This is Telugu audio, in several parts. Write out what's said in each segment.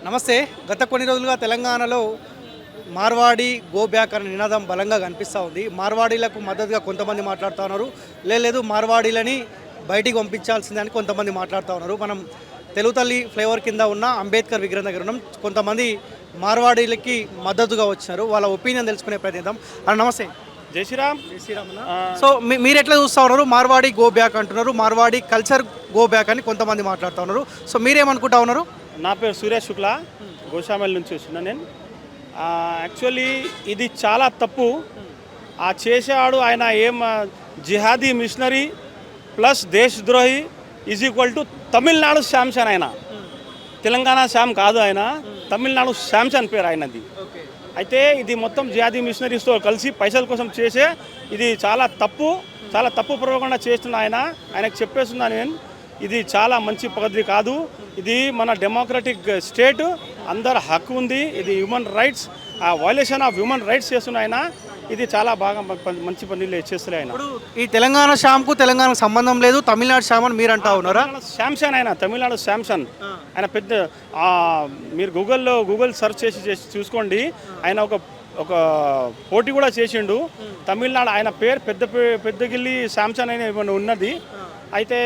నమస్తే. గత కొన్ని రోజులుగా తెలంగాణలో మార్వాడి గో బ్యాక్ అనే నినాదం బలంగా కనిపిస్తూ ఉంది. మార్వాడీలకు మద్దతుగా కొంతమంది మాట్లాడుతూ ఉన్నారు. లేదు మార్వాడీలని బయటికి పంపించాల్సిందని కొంతమంది మాట్లాడుతూ ఉన్నారు. మనం తెలుగు తల్లి ఫ్లేవర్ కింద ఉన్న అంబేద్కర్ విగ్రహం దగ్గర ఉన్నాం. కొంతమంది మార్వాడీలకి మద్దతుగా వచ్చినారు. వాళ్ళ ఒపీనియన్ తెలుసుకునే ప్రయత్నిద్దాం. నమస్తే. జై శ్రీరామ్. సో మీరు ఎట్లా చూస్తూ ఉన్నారు? మార్వాడి గో బ్యాక్ అంటున్నారు, మార్వాడి కల్చర్ గో బ్యాక్ అని కొంతమంది మాట్లాడుతూ ఉన్నారు. సో మీరేమనుకుంటా ఉన్నారు? నా పేరు సూర్య శుక్లా, గోషామల్ నుంచి వస్తున్నాను నేను. యాక్చువల్లీ ఇది చాలా తప్పు. చేసేవాడు ఆయన జిహాదీ మిషనరీ ప్లస్ దేశద్రోహి is equal to Tamil Nadu Samson. ఆయన తెలంగాణ శామ్ కాదు, ఆయన తమిళనాడు శాంసన్ పేరు ఆయనది. అయితే ఇది మొత్తం జిహాదీ మిషనరీస్తో కలిసి పైసల కోసం చేసే ఇది చాలా తప్పు పూర్వకంగా చేస్తున్న ఆయనకు చెప్పేస్తున్నాను నేను. ఇది చాలా మంచి పద్ధతి కాదు. ఇది మన డెమోక్రటిక్ స్టేట్, అందరు హక్కు ఉంది. ఇది human rights, violation of human rights చేస్తున్న ఆయన. ఇది చాలా బాగా మంచి పనులు చేస్తున్నారు ఆయన. ఇప్పుడు ఈ తెలంగాణ శ్యామ్కు తెలంగాణకు సంబంధం లేదు, తమిళనాడు శ్యామ్ అని మీరు అంటా ఉన్నారా? శాంసన్ ఆయన తమిళనాడు శాంసన్. ఆయన పెద్ద మీరు గూగుల్ సెర్చ్ చేసి చూసుకోండి. ఆయన ఒక పోటీ కూడా చేసిండు తమిళనాడు. ఆయన పేరు పెద్దగిల్లి శాంసన్ అయిన ఏమైనా ఉన్నది. అయితే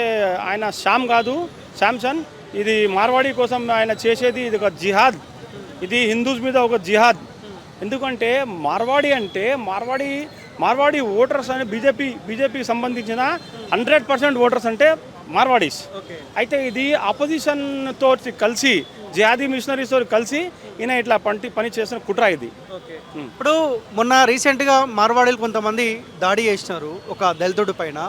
ఆయన శ్యామ్ కాదు, శాంసన్. ఇది మార్వాడి కోసం ఆయన చేసేది ఇది ఒక జిహాద్. ఇది హిందూస్ మీద ఒక జిహాద్. ఎందుకంటే మార్వాడి ఓటర్స్ అని బీజేపీకి సంబంధించిన 100% ఓటర్స్ అంటే మార్వాడీస్. అయితే ఇది ఆపోజిషన్తో కలిసి జిహాదీ మిషనరీస్తో కలిసి ఈయన ఇట్లా పని చేసిన కుట్ర ఇది. ఇప్పుడు మొన్న రీసెంట్గా మార్వాడీలు కొంతమంది దాడి చేసినారు ఒక దళితుడి పైన.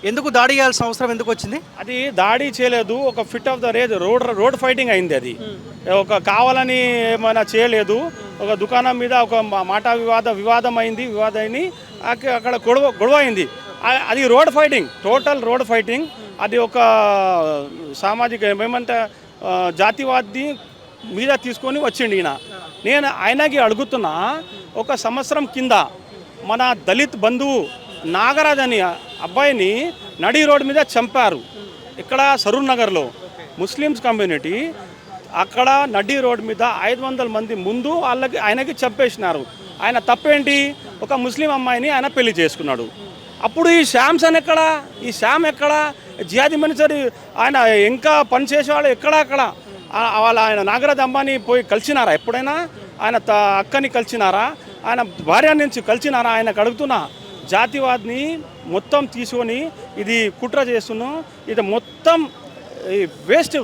ఎందుకు దాడి చేయాల్సిన అవసరం ఎందుకు వచ్చింది? అది దాడి చేయలేదు, ఒక fit of the rage road fighting అయింది. అది ఒక కావాలని ఏమైనా చేయలేదు. ఒక దుకాణం మీద ఒక మాట వివాదం అయింది. అక్కడ గొడవ అయింది. అది road fighting, total road fighting. అది ఒక సామాజిక ఏమంటే జాతివాది మీద తీసుకొని వచ్చిండు ఈయన. నేను ఆయనకి అడుగుతున్నా, ఒక సంవత్సరం కింద మన దళిత్ బంధువు నాగరాజ్ అని అబ్బాయిని నడి రోడ్ మీద చంపారు. ఇక్కడ సరూర్ నగర్లో ముస్లిమ్స్ కమ్యూనిటీ. అక్కడ నడి రోడ్ మీద 500 మంది ముందు ఆయనకి చంపేసినారు. ఆయన తప్పేంటి? ఒక ముస్లిం అమ్మాయిని ఆయన పెళ్లి చేసుకున్నాడు. అప్పుడు ఈ శాంసన్ ఎక్కడ? ఈ శ్యామ్ ఎక్కడ? జిహాదీ మనిషి ఆయన ఇంకా పనిచేసేవాళ్ళు అక్కడ ఆయన నాగరాజ్ అంబానీ పోయి కలిసినారా? ఎప్పుడైనా ఆయన అక్కని కలిసినారా? ఆయన భార్య నుంచి కలిసినారా? ఆయనకు అడుగుతున్నా. జాతివాదిని మొత్తం తీసుకొని ఇది కుట్ర చేస్తున్నాం. ఇది మొత్తం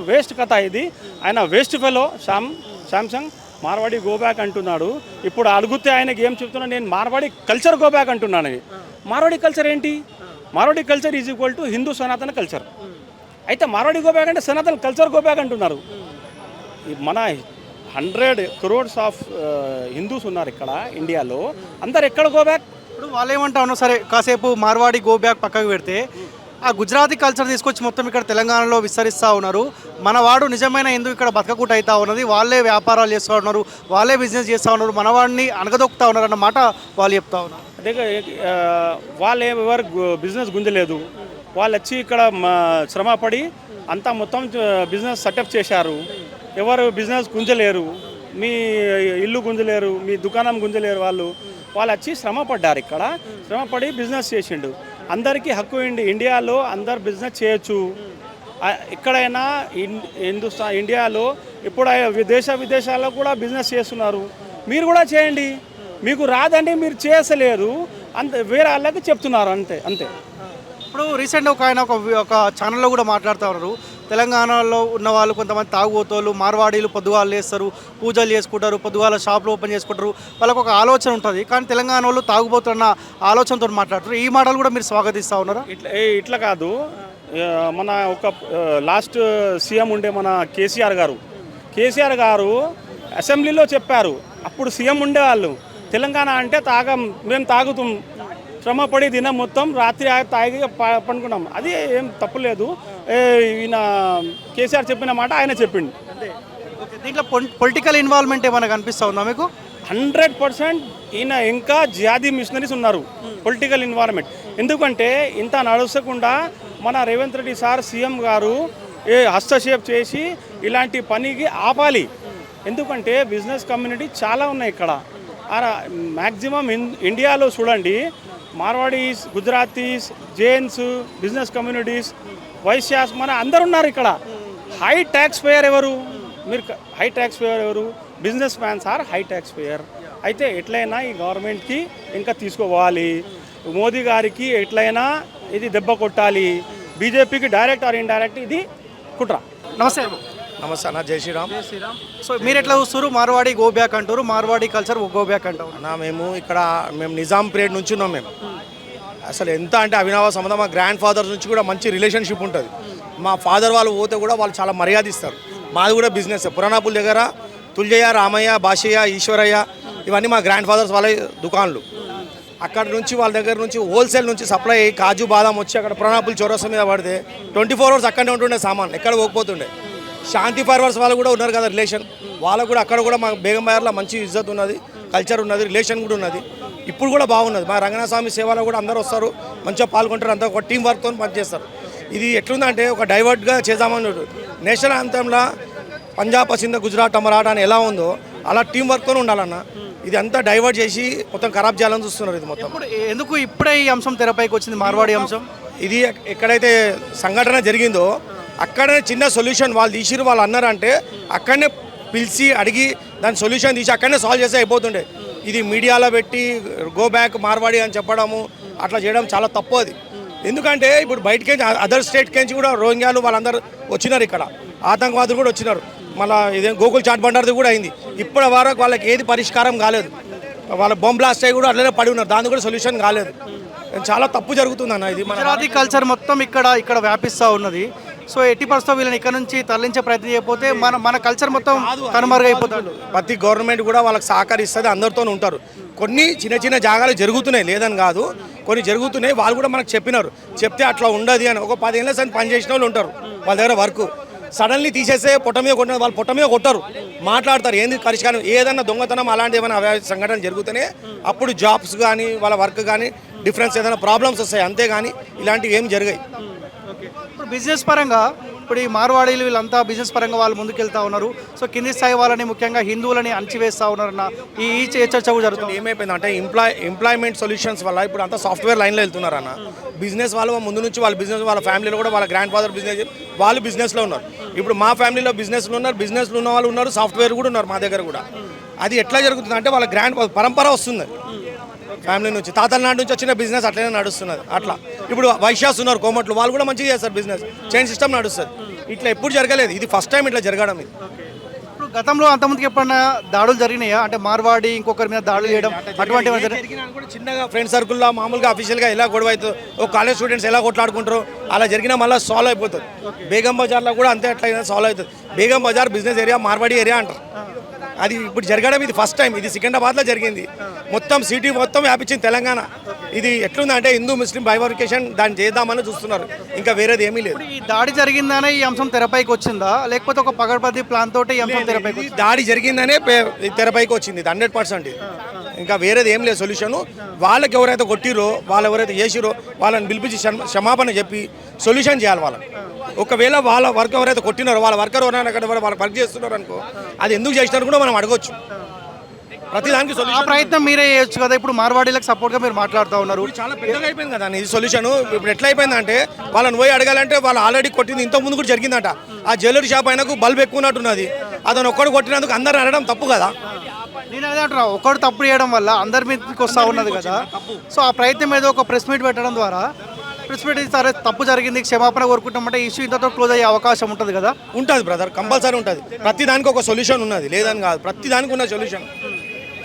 వేస్ట్ కథ ఇది. ఆయన waste fellow Samsung. Marwari go back అంటున్నాడు. ఇప్పుడు అడిగితే ఆయనకి ఏం చెప్తున్నా, నేను మార్వాడి కల్చర్ గో బ్యాక్ అంటున్నాను. మార్వాడి కల్చర్ ఏంటి? Marwari culture is equal to Hindu Sanatan culture. అయితే మార్వాడి గో బ్యాక్ అంటే సనాతన కల్చర్ గో బ్యాక్ అంటున్నారు. మన 100 crores ఆఫ్ హిందూస్ ఉన్నారు ఇక్కడ ఇండియాలో. అందరు ఎక్కడ గో బ్యాక్? ఇప్పుడు వాళ్ళు ఏమంటా ఉన్నారు, సరే కాసేపు మార్వాడి గో బ్యాక్ పక్కకు పెడితే ఆ గుజరాతీ కల్చర్ తీసుకొచ్చి మొత్తం ఇక్కడ తెలంగాణలో విస్తరిస్తూ ఉన్నారు. మనవాడు నిజమైన ఎందుకు ఇక్కడ బతకకుండా అవుతా ఉన్నది, వాళ్ళే వ్యాపారాలు చేస్తూ ఉన్నారు, వాళ్ళే బిజినెస్ చేస్తూ ఉన్నారు, మనవాడిని అనగదొక్కుతూ ఉన్నారు అన్నమాట వాళ్ళు చెప్తా ఉన్నారు. అదే వాళ్ళు ఎవరు బిజినెస్ గుంజలేదు. వాళ్ళు వచ్చి ఇక్కడ శ్రమపడి అంతా మొత్తం బిజినెస్ సెటప్ చేశారు. ఎవరు బిజినెస్ గుంజలేరు, మీ ఇల్లు గుంజలేరు, మీ దుకాణం గుంజలేరు. వాళ్ళు వచ్చి శ్రమపడ్డారు. ఇక్కడ శ్రమపడి బిజినెస్ చేసిండు. అందరికీ హక్కు ఇండియాలో అందరు బిజినెస్ చేయొచ్చు. ఎక్కడైనా ఇండియాలో ఇప్పుడు విదేశాల్లో కూడా బిజినెస్ చేస్తున్నారు. మీరు కూడా చేయండి. మీకు రాదండి, మీరు చేసలేరు, వేరే వాళ్ళకి చెప్తున్నారు. అంతే. ఇప్పుడు రీసెంట్గా ఆయన ఒక ఛానల్లో కూడా మాట్లాడుతూ ఉన్నారు, తెలంగాణలో ఉన్న వాళ్ళు కొంతమంది తాగుబోతోళ్ళు మార్వాడీలు పొద్దుగాలు లేస్తారు, పూజలు చేసుకుంటారు, పొద్దుగాల షాపులు ఓపెన్ చేసుకుంటారు, వాళ్ళకు ఒక ఆలోచన ఉంటుంది. కానీ తెలంగాణ వాళ్ళు తాగుబోతున్న ఆలోచనతో మాట్లాడుతారు. ఈ మాటలు కూడా మీరు స్వాగతిస్తూ ఉన్నారు? ఇట్లా కాదు. మన ఒక లాస్ట్ సీఎం ఉండే మన కేసీఆర్ గారు అసెంబ్లీలో చెప్పారు. అప్పుడు సీఎం ఉండేవాళ్ళు, తెలంగాణ అంటే మేము తాగుతాం, శ్రమపడి దినం మొత్తం రాత్రి తాగి పండుకున్నాం. అది ఏం తప్పులేదు. ఈయన కేసీఆర్ చెప్పిన మాట ఆయన చెప్పిండు. దీంట్లో పొలిటికల్ ఇన్వాల్వ్మెంట్ ఏమైనా కనిపిస్తూ ఉందా మీకు? 100% ఈయన ఇంకా జిహాదీ మిషనరీస్ ఉన్నారు. పొలిటికల్ ఇన్వాల్వ్మెంట్ ఎందుకంటే ఇంత నడుస్తకుండా మన రేవంత్ రెడ్డి సార్ సీఎం గారు హస్తక్షేప్ చేసి ఇలాంటి పనికి ఆపాలి. ఎందుకంటే బిజినెస్ కమ్యూనిటీ చాలా ఉన్నాయి ఇక్కడ. మ్యాక్సిమం ఇండియాలో చూడండి, మార్వాడీస్, గుజరాతీస్, జైన్స్, బిజినెస్ కమ్యూనిటీస్, వైశ్యాస్ మన అందరు ఉన్నారు ఇక్కడ. హై ట్యాక్స్ పేయర్ ఎవరు? మీరు హై ట్యాక్స్ పేయర్ ఎవరు? Business mans are high tax payer. అయితే ఎట్లయినా ఈ గవర్నమెంట్కి ఇంకా తీసుకోవాలి, మోదీ గారికి ఎట్లయినా ఇది దెబ్బ కొట్టాలి, బీజేపీకి డైరెక్ట్ ఆర్ ఇండైరెక్ట్ ఇది కుట్ర. నమస్తే. నమస్తే అన్న, జై శ్రీరామ్. సో మీరు ఎట్లా చూస్తారు? మార్వాడి గో బ్యాక్ అంటారు, మార్వాడి కల్చర్ గో బ్యాక్ అంటారు. అన్న మేము నిజాం పీరియడ్ నుంచి ఉన్నాం. మేము అసలు ఎంత అంటే అవినావ సంబంధం. మా గ్రాండ్ ఫాదర్స్ నుంచి కూడా మంచి రిలేషన్షిప్ ఉంటుంది. మా ఫాదర్ వాళ్ళు పోతే కూడా వాళ్ళు చాలా మర్యాద ఇస్తారు. మాది కూడా బిజినెస్. పురాణాపుల దగ్గర తుల్జయ్య, రామయ్య, భాషయ్య, ఈశ్వరయ్య ఇవన్నీ మా గ్రాండ్ ఫాదర్స్ వాళ్ళ దుకాన్లు. అక్కడ నుంచి వాళ్ళ దగ్గర నుంచి హోల్సేల్ నుంచి సప్లై అయ్యి కాజు బాదాం వచ్చి అక్కడ పురాణాపుల చౌరస్తా మీద పడితే 24 hours అక్కడనే ఉంటుండే సామాన్, ఎక్కడ పోకపోతుండే. శాంతి ఫార్వర్స్ వాళ్ళు కూడా ఉన్నారు కదా రిలేషన్, వాళ్ళకు కూడా అక్కడ కూడా మా బేగం బజార్లో మంచి ఇజ్జత్ ఉన్నది, కల్చర్ ఉన్నది, రిలేషన్ కూడా ఉన్నది. ఇప్పుడు కూడా బాగున్నది. మా రంగనాథ స్వామి సేవలో కూడా అందరూ వస్తారు, మంచిగా పాల్గొంటారు, అంతా ఒక టీం వర్క్తో పనిచేస్తారు. ఇది ఎట్లుందంటే ఒక డైవర్ట్గా చేద్దామని నేషనల్ అంతంలో పంజాబ్, సింధ్, గుజరాత్, మరాఠా అని ఎలా ఉందో అలా టీం వర్క్తో ఉండాలన్న. ఇది అంతా డైవర్ట్ చేసి మొత్తం ఖరాబ్ చేయాలని చూస్తున్నారు. ఇది మొత్తం ఎందుకు ఇప్పుడే ఈ అంశం తెరపైకి వచ్చింది, మార్వాడి అంశం? ఇది ఎక్కడైతే సంఘటన జరిగిందో అక్కడనే చిన్న సొల్యూషన్ వాళ్ళు తీసిరు. వాళ్ళు అన్నారంటే అక్కడనే పిలిచి అడిగి దాని సొల్యూషన్ తీసి అక్కడనే సాల్వ్ చేస్తే అయిపోతుండే. ఇది మీడియాలో పెట్టి గో బ్యాక్ మార్వాడి అని చెప్పడము అట్లా చేయడం చాలా తప్పు. అది ఎందుకంటే ఇప్పుడు బయటకి అదర్ స్టేట్కి కూడా రోహింగ్యాలు వాళ్ళందరూ వచ్చినారు, ఇక్కడ ఆతంకవాదులు కూడా వచ్చినారు. మళ్ళీ ఇదే గోకుల్ చాట్ బండార్ది కూడా అయింది. ఇప్పటి వరకు వాళ్ళకి ఏది పరిష్కారం కాలేదు. వాళ్ళ బాంబ్ బ్లాస్ట్ అయ్యి కూడా అట్లనే పడి ఉన్నారు, దాని కూడా సొల్యూషన్ కాలేదు. చాలా తప్పు జరుగుతుంది అన్న. ఇది గుజరాతీ కల్చర్ మొత్తం ఇక్కడ వ్యాపిస్తూ ఉన్నది. సో ఎట్టి పరిస్థితుల్లో వీళ్ళని ఇక్కడ నుంచి తరలించే ప్రయత్నం చేయకపోతే మన కల్చర్ మొత్తం కనుమరుగైపోతుంది. ప్రతి గవర్నమెంట్ కూడా వాళ్ళకి సహకరిస్తుంది, అందరితో ఉంటారు. కొన్ని చిన్న చిన్న జాగాలు జరుగుతున్నాయి, లేదని కాదు, కొన్ని జరుగుతున్నాయి. వాళ్ళు కూడా మనకు చెప్పినారు, చెప్తే అట్లా ఉండదు అని. ఒక 10 ఏళ్ళ సంది పని చేసిన వాళ్ళు ఉంటారు, వాళ్ళ దగ్గర వర్క్ సడన్లీ తీసేస్తే పొట్ట మీద కొట్టిన వాళ్ళు పొట్ట మీద కొట్టరు, మాట్లాడతారు ఏంది పరిష్కారం. ఏదన్నా దొంగతనం అలాంటి ఏమైనా సంఘటనలు జరుగుతూనే అప్పుడు జాబ్స్ కానీ వాళ్ళ వర్క్ కానీ డిఫరెన్స్ ఏదైనా ప్రాబ్లమ్స్ వస్తాయి, అంతేగాని ఇలాంటివి ఏం జరిగాయి. ఇప్పుడు బిజినెస్ పరంగా ఇప్పుడు ఈ మార్వాడీలు వీళ్ళంతా బిజినెస్ పరంగా వాళ్ళు ముందుకెళ్తా ఉన్నారు. సో కింది స్థాయి వాళ్ళని, ముఖ్యంగా హిందువులని అణచివేస్తూ ఉన్నారన్న ఈ చర్చ కూడా జరుగుతుంది. ఏమైపోయిందంటే ఎంప్లాయ్మెంట్ సొల్యూషన్స్ వల్ల ఇప్పుడు అంతా సాఫ్ట్వేర్ లైన్లో వెళ్తున్నారు అన్న. బిజినెస్ వాళ్ళు ముందు నుంచి వాళ్ళ బిజినెస్, వాళ్ళ ఫ్యామిలీలో కూడా వాళ్ళ గ్రాండ్ ఫాదర్ బిజినెస్, వాళ్ళు బిజినెస్లో ఉన్నారు. ఇప్పుడు మా ఫ్యామిలీలో బిజినెస్లో ఉన్నారు, బిజినెస్లో ఉన్న వాళ్ళు ఉన్నారు, సాఫ్ట్వేర్ కూడా ఉన్నారు మా దగ్గర కూడా. అది ఎట్లా జరుగుతుంది అంటే వాళ్ళ గ్రాండ్ పరంపర వస్తుంది ఫ్యామిలీ నుంచి, తాతల నాటి నుంచి వచ్చిన బిజినెస్ అట్లనే నడుస్తున్నది. అట్లా ఇప్పుడు వైశ్యాస్ ఉన్నారు, కోమట్లు, వాళ్ళు కూడా మంచిగా చేస్తారు బిజినెస్, చైన్ సిస్టమ్ నడుస్తుంది. ఇట్లా ఎప్పుడు జరగలేదు, ఇది ఫస్ట్ టైం ఇట్లా జరగడం. ఇది ఇప్పుడు గతంలో అంతమందికి ఎప్పుడన్నా దాడులు జరిగినాయా? అంటే మార్వాడి ఇంకొకరి మీద దాడులు చేయడం అటువంటి చిన్నగా ఫ్రెండ్ సర్కిల్లో మామూలుగా అఫీషియల్గా ఎలా గొడవ అవుతుందో, ఒక కాలేజ్ స్టూడెంట్స్ ఎలా కొట్లాడుకుంటారో అలా జరిగినా మళ్ళీ సాల్వ్ అయిపోతుంది. బేగం బజార్లో కూడా అంతే, అట్లా సాల్వ్ అవుతుంది. Begum Bazar business area, Marwari area అంటారు. అది ఇప్పుడు జరగడం ఇది ఫస్ట్ టైం. ఇది సికింద్రాబాద్లో జరిగింది, మొత్తం సిటీ మొత్తం వ్యాపించింది తెలంగాణ. ఇది ఎట్లుందంటే హిందూ ముస్లిం బైఫర్కేషన్ దాన్ని చేద్దామని చూస్తున్నారు, ఇంకా వేరేది ఏమీ లేదు. ఈ దాడి జరిగిందనే ఈ అంశం తెరపైకి వచ్చిందా, లేకపోతే ఒక పగడ్బందీ ప్లాన్ తోటి ఈ అంశం తెరపైకి? దాడి జరిగిందనే తెరపైకి వచ్చింది 100%. ఇంకా వేరేది ఏం లేదు సొల్యూషన్. వాళ్ళకి ఎవరైతే కొట్టిరో, వాళ్ళు ఎవరైతే చేసిరో వాళ్ళని పిలిపించి క్షమాపణ చెప్పి సొల్యూషన్ చేయాలి వాళ్ళని. ఒకవేళ వాళ్ళ వర్క్ ఎవరైతే కొట్టినారో, వాళ్ళ వర్కర్ ఎవరైనా అక్కడ వాళ్ళ వర్క్ చేస్తున్నారు అనుకో, అది ఎందుకు చేసినారు కూడా మనం అడగొచ్చు. ప్రతిదానికి ఆ ప్రయత్నం మీరే చేయొచ్చు కదా. ఇప్పుడు మార్వాడీలకు సపోర్ట్గా మీరు మాట్లాడుతూ ఉన్నారు, చాలా పెద్దగా అయిపోయింది కదా ఇది సొల్యూషన్. ఇప్పుడు ఎట్లా అయిపోయిందంటే వాళ్ళని పోయి అడగాలంటే వాళ్ళు ఆల్రెడీ కొట్టింది ఇంత ముందు కూడా జరిగిందంట. ఆ జ్యువెలరీ షాప్ అయినకు బల్బ్ ఎక్కువన్నట్టున్నది, అతను ఒక్కడు కొట్టినందుకు అందరు అనడం తప్పు కదా. నేను అదే అంటున్నా, ఒకటి తప్పు చేయడం వల్ల అందరి మీదకి వస్తూ ఉన్నది కదా. సో ఆ ప్రయత్నం ఏదో ఒక ప్రెస్ మీట్ పెట్టడం ద్వారా, ప్రెస్ మీట్ సరే తప్పు జరిగింది క్షమాపణ కోరుకుంటామంటే ఇష్యూ ఇంతతో క్లోజ్ అయ్యే అవకాశం ఉంటుంది కదా. ఉంటుంది బ్రదర్, కంపల్సరీ ఉంటుంది. ప్రతి దానికి ఒక సొల్యూషన్ ఉన్నది, లేదని కాదు, ప్రతి దానికి ఉన్న సొల్యూషన్.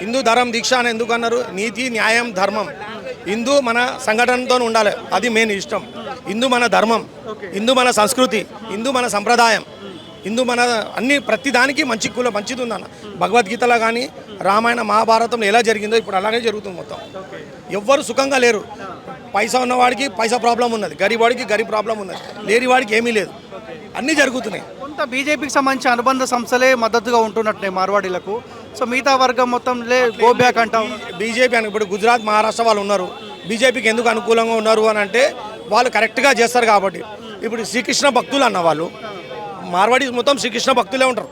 హిందూ ధర్మం దీక్ష అని ఎందుకు అన్నారు? నీతి, న్యాయం, ధర్మం. హిందూ మన సంఘటనతో ఉండాలి, అది మెయిన్ ఇష్టం. హిందూ మన ధర్మం, హిందూ మన సంస్కృతి, హిందూ మన సంప్రదాయం, హిందూ మన అన్ని ప్రతి దానికి మంచిది ఉందన్న. భగవద్గీతలో కానీ రామాయణ మహాభారతంలో ఎలా జరిగిందో ఇప్పుడు అలాగే జరుగుతుంది మొత్తం. ఎవ్వరు సుఖంగా లేరు. పైసా ఉన్నవాడికి పైసా ప్రాబ్లం ఉన్నది, గరీబ్ వాడికి గరీబ్ ప్రాబ్లం ఉన్నది, లేని వాడికి ఏమీ లేదు. అన్నీ జరుగుతున్నాయి. కొంత బీజేపీకి సంబంధించి అనుబంధ సంస్థలే మద్దతుగా ఉంటున్నట్టున్నాయి మార్వాడీలకు. సో మిగతా వర్గం మొత్తం గో బ్యాక్ అంటాం. బీజేపీ అని ఇప్పుడు గుజరాత్, మహారాష్ట్ర వాళ్ళు ఉన్నారు, బీజేపీకి ఎందుకు అనుకూలంగా ఉన్నారు అని అంటే వాళ్ళు కరెక్ట్గా చేస్తారు కాబట్టి. ఇప్పుడు శ్రీకృష్ణ భక్తులు అన్న వాళ్ళు, మార్వాడీస్ మొత్తం శ్రీకృష్ణ భక్తులే ఉంటారు.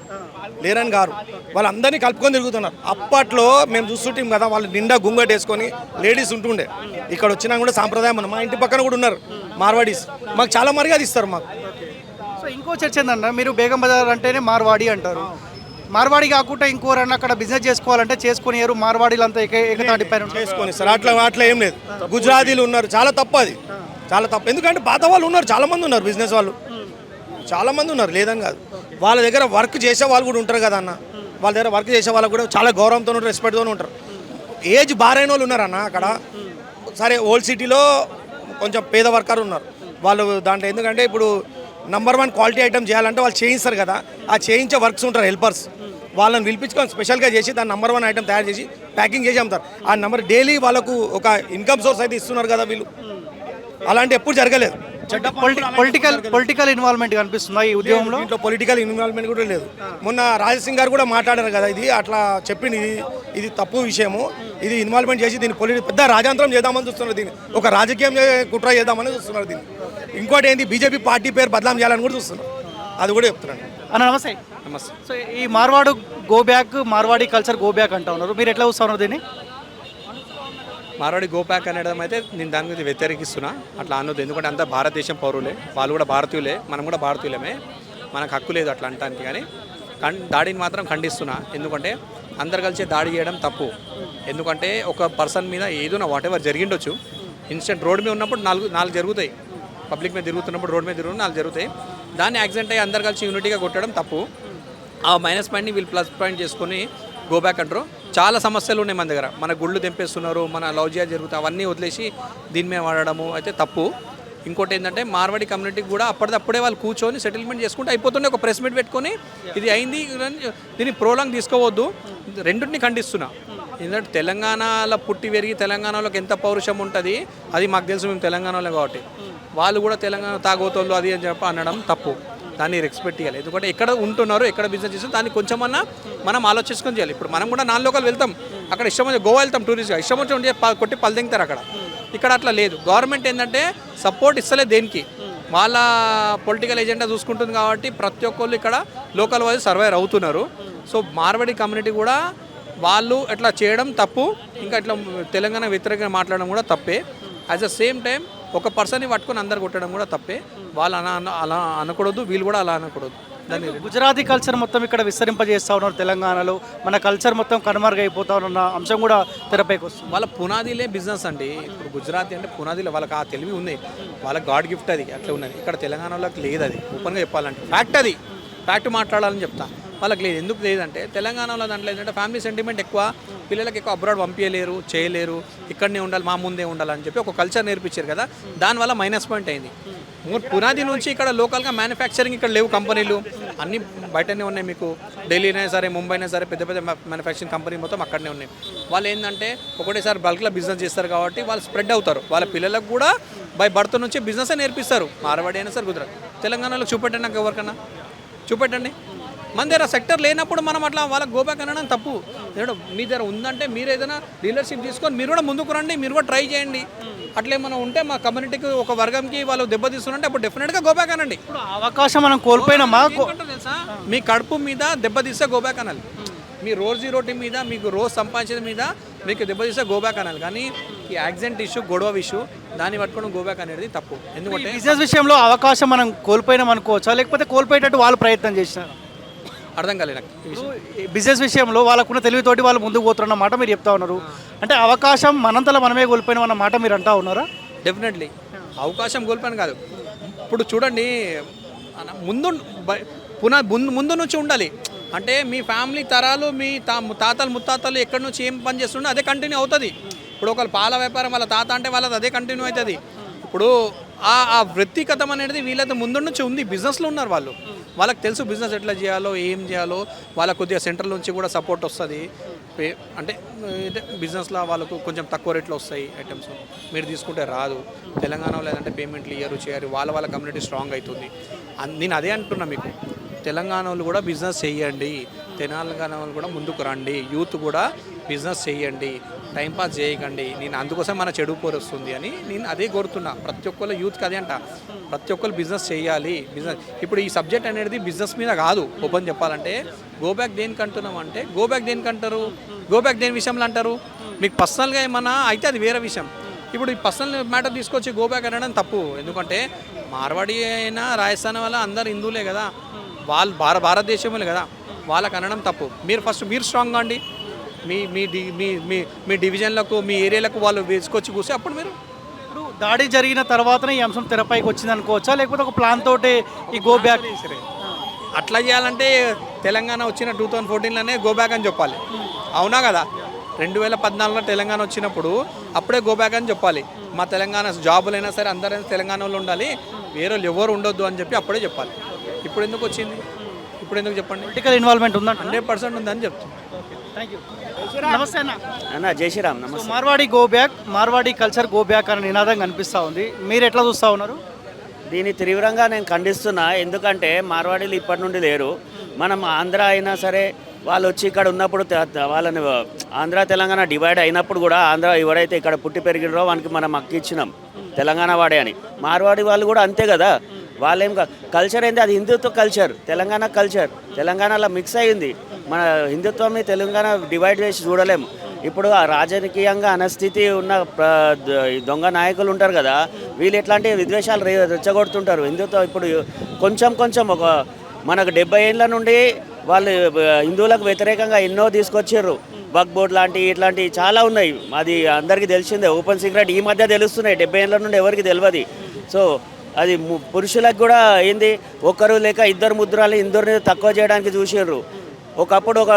లేరని గారు వాళ్ళందరినీ కలుపుకొని తిరుగుతున్నారు. అప్పట్లో మేము చూస్తుంటాం కదా, వాళ్ళు నిండా గుంగట్ వేసుకొని లేడీస్ ఉంటుండే. ఇక్కడ వచ్చినా కూడా సాంప్రదాయం మా ఇంటి పక్కన కూడా ఉన్నారు మార్వాడీస్, మాకు చాలా మర్యాద ఇస్తారు మాకు. సో ఇంకో చర్చ ఏంటన్నా, మీరు బేగం బజార్ అంటేనే మార్వాడి అంటారు. మార్వాడి కాకుండా ఇంకోరన్నా అక్కడ బిజినెస్ చేసుకోవాలంటే చేసుకునేరు, మార్వాడీలు అంతా ఏకతాటి పైన ఉంటారు. చేసుకొని సార్ అట్లా ఏం లేదు. గుజరాతీలు ఉన్నారు, చాలా తప్పు అది, చాలా తప్పు. ఎందుకంటే పాత వాళ్ళు ఉన్నారు, చాలా మంది ఉన్నారు, బిజినెస్ వాళ్ళు చాలా మంది ఉన్నారు, లేదని కాదు. వాళ్ళ దగ్గర వర్క్ చేసే వాళ్ళు కూడా ఉంటారు కదా అన్న, వాళ్ళ దగ్గర వర్క్ చేసే వాళ్ళు కూడా చాలా గౌరవంతో ఉంటారు, రెస్పెక్ట్తో ఉంటారు. ఏజ్ బారైన వాళ్ళు ఉన్నారన్న అక్కడ. సరే ఓల్డ్ సిటీలో కొంచెం పేద వర్కర్ ఉన్నారు వాళ్ళు, దాంట్లో ఎందుకంటే ఇప్పుడు #1 క్వాలిటీ ఐటమ్ చేయాలంటే వాళ్ళు చేయిస్తారు కదా, ఆ చేయించే వర్క్స్ ఉంటారు హెల్పర్స్, వాళ్ళని పిలిపించుకొని స్పెషల్గా చేసి దాన్ని #1 ఐటమ్ తయారు చేసి ప్యాకింగ్ చేసి అమ్ముతారు. ఆ నెంబర్ డైలీ వాళ్ళకు ఒక ఇన్కమ్ సోర్స్ అయితే ఇస్తున్నారు కదా వీళ్ళు. అలాంటి ఎప్పుడు జరగలేదు. పొలిటికల్ ఇన్వాల్వ్మెంట్ కనిపిస్తుందా ఈ ఉద్యమంలో? ఇంట్లో పొలిటికల్ ఇన్వాల్వ్మెంట్ కూడా లేదు. మొన్న రాజసింగ్ గారు కూడా మాట్లాడారు కదా, ఇది అట్లా చెప్పింది, ఇది తప్పు విషయము, ఇది ఇన్వాల్వ్మెంట్ చేసి దీన్ని పెద్ద రాజాంతరం చేద్దామని చూస్తున్నారు, దీన్ని ఒక రాజకీయం కుట్ర చేద్దామని చూస్తున్నారు. దీన్ని ఇంకోటి ఏంది, బీజేపీ పార్టీ పేరు బదనాం చేయాలని కూడా చూస్తున్నారు, అది కూడా చెప్తున్నాను. అన్న నమస్తే. నమస్తే. సో ఈ మార్వాడు go back, Marwari culture go back అంటా ఉన్నారు, మీరు ఎట్లా చూస్తున్నారు దీన్ని? మార్వాడి గోప్యాక్ అనడం అయితే నేను దాని గురించి వ్యతిరేకిస్తున్నా. అట్లా అనొద్దు, ఎందుకంటే అంతా భారతదేశం పౌరులే, వాళ్ళు కూడా భారతీయులే, మనం కూడా భారతీయులమే, మనకు హక్కు లేదు అట్లా అంటానికి. కానీ దాడిని మాత్రం ఖండిస్తున్నా, ఎందుకంటే అందరు కలిసి దాడి చేయడం తప్పు. ఎందుకంటే ఒక పర్సన్ మీద ఏదైనా వాట్ ఎవర్ జరిగిండొచ్చు, ఇన్స్టెంట్ రోడ్ మీద ఉన్నప్పుడు నాలుగు జరుగుతాయి, పబ్లిక్ మీద తిరుగుతున్నప్పుడు రోడ్ మీద తిరుగుతున్న 4 జరుగుతాయి. దాన్ని యాక్సిడెంట్ అయ్యి అందరు కలిసి యూనిటీగా కొట్టడం తప్పు. ఆ మైనస్ పాయింట్ని వీళ్ళు ప్లస్ పాయింట్ చేసుకొని గోబ్యాక్ అంటారు. చాలా సమస్యలు ఉన్నాయి మన దగ్గర, మన గుళ్ళు తెంపేస్తున్నారు, మన లౌజియా జరుగుతాయి, అవన్నీ వదిలేసి దీని మీద వాడడము అయితే తప్పు. ఇంకోటి ఏంటంటే మార్వాడి కమ్యూనిటీకి కూడా అప్పటిదప్పుడే వాళ్ళు కూర్చొని సెటిల్మెంట్ చేసుకుంటే అయిపోతుండే, ఒక ప్రెస్ మీట్ పెట్టుకొని ఇది అయింది, దీన్ని ప్రోలాంగ్ తీసుకోవద్దు. రెండింటిని ఖండిస్తున్నా. ఎందుకంటే తెలంగాణలో పుట్టి పెరిగి తెలంగాణలోకి ఎంత పౌరుషం ఉంటుంది అది మాకు తెలుసు, మేము తెలంగాణలో కాబట్టి. వాళ్ళు కూడా తెలంగాణ తాగోతోళ్ళు అది అని చెప్పి అనడం తప్పు. దాన్ని రెస్పెక్ట్ ఇవ్వాలి, ఎందుకంటే ఎక్కడ ఉంటున్నారో ఎక్కడ బిజినెస్ చేస్తారో దాన్ని కొంచెమన్నా మనం ఆలోచించుకొని చేయాలి. ఇప్పుడు మనం కూడా నాన్ లోకల్ వెళ్తాం, అక్కడ ఇష్టం వచ్చి గోవా వెళ్తాం టూరిస్ట్గా, ఇష్టం వచ్చి కొట్టి పల్లెంగుతారు అక్కడ. ఇక్కడ అట్లా లేదు. గవర్నమెంట్ ఏంటంటే సపోర్ట్ ఇస్తలేదు దేనికి, వాళ్ళ పొలిటికల్ ఎజెండా చూసుకుంటుంది కాబట్టి ప్రతి ఒక్కళ్ళు ఇక్కడ లోకల్ వైజ్ సర్వైవ్ అవుతున్నారు. సో మార్వాడి కమ్యూనిటీ కూడా వాళ్ళు ఎట్లా చేయడం తప్పు, ఇంకా ఇట్లా తెలంగాణ వ్యతిరేకంగా మాట్లాడడం కూడా తప్పే. అట్ ద సేమ్ టైం ఒక పర్సన్ని పట్టుకొని అందరు కొట్టడం కూడా తప్పే. వాళ్ళు అలా అనకూడదు, వీళ్ళు కూడా అలా అనకూడదు. దాన్ని గుజరాతీ కల్చర్ మొత్తం ఇక్కడ విస్తరింపజేస్తూ ఉన్నారు తెలంగాణలో, మన కల్చర్ మొత్తం కనుమరుగైపోతా ఉన్న అంశం కూడా తెరపైకి వస్తుంది. వాళ్ళ పునాదిలే బిజినెస్ అండి. ఇప్పుడు గుజరాతీ అంటే పునాదిలో వాళ్ళకి ఆ తెలివి ఉంది, వాళ్ళ గాడ్ గిఫ్ట్ అది అట్లా ఉన్నది. ఇక్కడ తెలంగాణలోకి లేదు, అది ఓపెన్గా చెప్పాలంటే ఫ్యాక్ట్, అది ఫ్యాక్ట్ మాట్లాడాలని చెప్తా. వాళ్ళకి లేదు. ఎందుకు లేదంటే తెలంగాణలో దాంట్లో ఏంటంటే ఫ్యామిలీ సెంటిమెంట్ ఎక్కువ, పిల్లలకి ఎక్కువ అబ్రాడ్ పంపించలేరు, చేయలేరు, ఇక్కడనే ఉండాలి, మా ముందే ఉండాలని చెప్పి ఒక కల్చర్ నేర్పించారు కదా, దానివల్ల మైనస్ పాయింట్ అయింది. పునాది నుంచి ఇక్కడ లోకల్గా మ్యానుఫ్యాక్చరింగ్ ఇక్కడ లేవు, కంపెనీలు అన్నీ బయటనే ఉన్నాయి. మీకు ఢిల్లీ అయినా సరే, ముంబై అయినా సరే, పెద్ద పెద్ద మ్యానుఫ్యాక్చరింగ్ కంపెనీ మొత్తం అక్కడనే ఉన్నాయి. వాళ్ళు ఏంటంటే ఒకటేసారి బల్క్లో బిజినెస్ చేస్తారు కాబట్టి వాళ్ళు స్ప్రెడ్ అవుతారు. వాళ్ళ పిల్లలకు కూడా బై బర్త్ నుంచి బిజినెస్ నేర్పిస్తారు. మార్వాడి అయినా సరే గుజరాత్. తెలంగాణలో చూపెట్టండి, నాకు ఎవరికన్నా చూపెట్టండి. మన దగ్గర సెక్టర్ లేనప్పుడు మనం అట్లా వాళ్ళకి గోబ్యాక్ అనడం తప్పు. మీ దగ్గర ఉందంటే మీరు ఏదైనా డీలర్షిప్ తీసుకొని మీరు కూడా ముందుకు రండి, మీరు కూడా ట్రై చేయండి. అట్లా ఏమైనా ఉంటే మా కమ్యూనిటీకి ఒక వర్గంకి వాళ్ళు దెబ్బతీస్తుంటే అప్పుడు డెఫినెట్గా గోబ్యాక్ అనండి. ఇప్పుడు అవకాశం మనం కోల్పోయినామా? తెలుసా, మీ కడుపు మీద దెబ్బతీస్తే గోబ్యాక్ అనాలి. మీ రోజు రోటీ మీద, మీకు రోజు సంపాదించడం మీద మీకు దెబ్బతీస్తే గోబ్యాక్ అనాలి. కానీ ఈ యాక్సిడెంట్ ఇష్యూ, గొడవ ఇష్యూ దాన్ని పట్టుకోవడం గోబ్యాక్ అనేది తప్పు. ఎందుకంటే బిజినెస్ విషయంలో అవకాశం మనం కోల్పోయినాం అనుకోవచ్చా, లేకపోతే కోల్పోయేటట్టు వాళ్ళు ప్రయత్నం చేసినారు? అర్థం కాలేదు నాకు. బిజినెస్ విషయంలో వాళ్ళకున్న తెలివితోటి వాళ్ళు ముందుకు పోతున్న మాట మీరు చెప్తా ఉన్నారు. అంటే అవకాశం మనంతలో మనమే కోల్పోయినాం అన్న మాట మీరు అంటా ఉన్నారా? డెఫినెట్లీ అవకాశం కోల్పోయాను కాదు. ఇప్పుడు చూడండి, ముందు నుంచి ఉండాలి. అంటే మీ ఫ్యామిలీ తరాలు, మీ తాతలు ముత్తాతలు ఎక్కడి నుంచి ఏం పని చేస్తుండే అదే కంటిన్యూ అవుతుంది. ఇప్పుడు ఒకళ్ళు పాల వ్యాపారం వాళ్ళ తాత అంటే వాళ్ళది అదే కంటిన్యూ అవుతుంది. ఇప్పుడు ఆ వృత్తిగతం అనేది వీళ్ళతో ముందు నుంచి ఉంది, బిజినెస్లో ఉన్నారు వాళ్ళు, వాళ్ళకి తెలుసు బిజినెస్ ఎట్లా చేయాలో, ఏం చేయాలో. వాళ్ళకు కొద్దిగా సెంట్రల్ నుంచి కూడా సపోర్ట్ వస్తుంది. అంటే బిజినెస్లో వాళ్ళకు కొంచెం తక్కువ రేట్లో వస్తాయి ఐటమ్స్, మీరు తీసుకుంటే రాదు. తెలంగాణలో లేదంటే పేమెంట్లు ఇయ్యరు, చేయరు, వాళ్ళ కమ్యూనిటీ స్ట్రాంగ్ అవుతుంది. నేను అదే అంటున్నా మీకు, తెలంగాణలో కూడా బిజినెస్ చేయండి, తెలంగాణ వాళ్ళు కూడా ముందుకు రండి, యూత్ కూడా బిజినెస్ చేయండి, టైంపాస్ చేయకండి. నేను అందుకోసం మన చెడు పోరు వస్తుంది అని నేను అదే కోరుతున్నా. ప్రతి ఒక్కళ్ళు యూత్కి అదే అంట, ప్రతి ఒక్కరు బిజినెస్ చేయాలి. బిజినెస్ ఇప్పుడు ఈ సబ్జెక్ట్ అనేది బిజినెస్ మీద కాదు, ఓపెన్ చెప్పాలంటే గో బ్యాక్ దేనికి అంటున్నాం అంటే గో బ్యాక్ దేనికి అంటారు, గో బ్యాక్ దేని విషయంలో అంటారు, మీకు పర్సనల్గా ఏమన్నా అయితే అది వేరే విషయం. ఇప్పుడు ఈ పర్సనల్ మ్యాటర్ తీసుకొచ్చి గో బ్యాక్ అనడం తప్పు. ఎందుకంటే మార్వాడి అయినా రాజస్థాన్ వల్ల అందరు హిందువులే కదా, వాళ్ళు భారతదేశంలో కదా, వాళ్ళకి అనడం తప్పు. మీరు స్ట్రాంగ్గా అండి, మీ మీ మీ మీ మీ డివిజన్లకు మీ ఏరియాలకు వాళ్ళు వేసుకొచ్చి కూర్చో అప్పుడు మీరు ఇప్పుడు దాడి జరిగిన తర్వాతనే ఈ అంశం తెరపైకి వచ్చింది అనుకోవచ్చా, లేకపోతే ఒక ప్లాన్ తోటే ఈ గో బ్యాక్? అట్లా చేయాలంటే తెలంగాణ వచ్చిన 2014లోనే గో బ్యాక్ అని చెప్పాలి, అవునా కదా? 2014లో తెలంగాణ వచ్చినప్పుడు అప్పుడే గో బ్యాక్ అని చెప్పాలి. మా తెలంగాణ జాబులైనా సరే అందరైనా తెలంగాణలో ఉండాలి, వేరే వాళ్ళు ఎవరు ఉండొద్దు అని చెప్పి అప్పుడే చెప్పాలి. ఇప్పుడు ఎందుకు వచ్చింది? ఇప్పుడు ఎందుకు చెప్పండి? పొలిటికల్ ఇన్వాల్వ్మెంట్ ఉందంట. 100% ఉందని చెప్తాను. Thank you. నమస్తే అన్న. అన్న జై శ్రీరామ్. సో నమస్తే. Marwari go back, Marwari culture go back అనే నినాదం కనిపిస్తూ ఉంది. మీరు ఎట్లా చూస్తూ ఉన్నారు? దీన్ని తీవ్రంగా నేను ఖండిస్తున్నా. ఎందుకంటే మార్వాడీలు ఇప్పటి నుండి లేరు. మనం ఆంధ్ర అయినా సరే వాళ్ళు వచ్చి ఇక్కడ ఉన్నప్పుడు వాళ్ళని ఆంధ్ర తెలంగాణ డివైడ్ అయినప్పుడు కూడా ఆంధ్ర ఎవరైతే ఇక్కడ పుట్టి పెరిగినరో వానికి మనం హక్కు ఇచ్చినాం తెలంగాణ వాడే అని. మార్వాడి వాళ్ళు కూడా అంతే కదా, వాళ్ళేం కల్చర్ ఏంది, అది హిందుత్వ కల్చర్, తెలంగాణ కల్చర్ తెలంగాణలో మిక్స్ అయ్యింది. మన హిందుత్వంని తెలంగాణ డివైడ్ చేసి చూడలేము. ఇప్పుడు ఆ రాజకీయంగా అనస్థితి ఉన్న దొంగ నాయకులు ఉంటారు కదా, వీళ్ళు ఎట్లాంటి విద్వేషాలు రెచ్చగొడుతుంటారు. హిందుత్వం ఇప్పుడు కొంచెం ఒక మనకు 70 ఏళ్ళ నుండి వాళ్ళు హిందువులకు వ్యతిరేకంగా ఎన్నో తీసుకొచ్చారు. వక్ బోర్డ్ ఇట్లాంటివి చాలా ఉన్నాయి. అది అందరికీ తెలిసిందే, ఓపెన్ సీక్రెట్. ఈ మధ్య తెలుస్తున్నాయి, 70 ఏళ్ళ నుండి ఎవరికి తెలియదు. సో అది పురుషులకు కూడా ఏంది, ఒకరు లేక ఇద్దరు ముద్రాలు హిందువుని తక్కువ చేయడానికి చూసారు. ఒకప్పుడు ఒక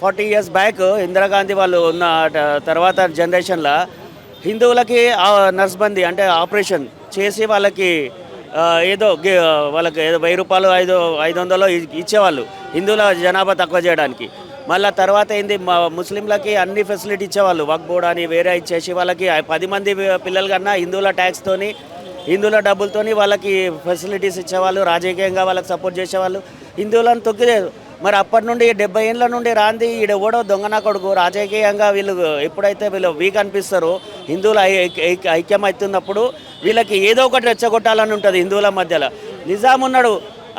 40 years బ్యాక్ ఇందిరాగాంధీ వాళ్ళు ఉన్న తర్వాత జనరేషన్లో హిందువులకి నర్స్బందీ అంటే ఆపరేషన్ చేసి వాళ్ళకి వాళ్ళకి ఏదో 1000 రూపాయలు 500 ఇచ్చేవాళ్ళు హిందువుల జనాభా తక్కువ చేయడానికి. మళ్ళీ తర్వాత ఏంది, ముస్లింలకి అన్ని ఫెసిలిటీ ఇచ్చేవాళ్ళు, వక్ బోర్డ్ అని వేరే ఇచ్చేసి వాళ్ళకి 10 మంది పిల్లల కన్నా హిందువుల ట్యాక్స్తోని హిందువుల డబ్బులతోని వాళ్ళకి ఫెసిలిటీస్ ఇచ్చేవాళ్ళు, రాజకీయంగా వాళ్ళకి సపోర్ట్ చేసేవాళ్ళు, హిందువులను తొక్కిలేదు. మరి అప్పటి నుండి 70 ఏళ్ళ నుండి రాంది ఈడెవడో దొంగన కొడుకు రాజకీయంగా వీళ్ళు ఎప్పుడైతే వీళ్ళు వీక్ అనిపిస్తారో, హిందువులు ఐక్యమవుతున్నప్పుడు వీళ్ళకి ఏదో ఒకటి రెచ్చగొట్టాలని ఉంటుంది హిందువుల మధ్యలో. నిజాం ఉన్నాడు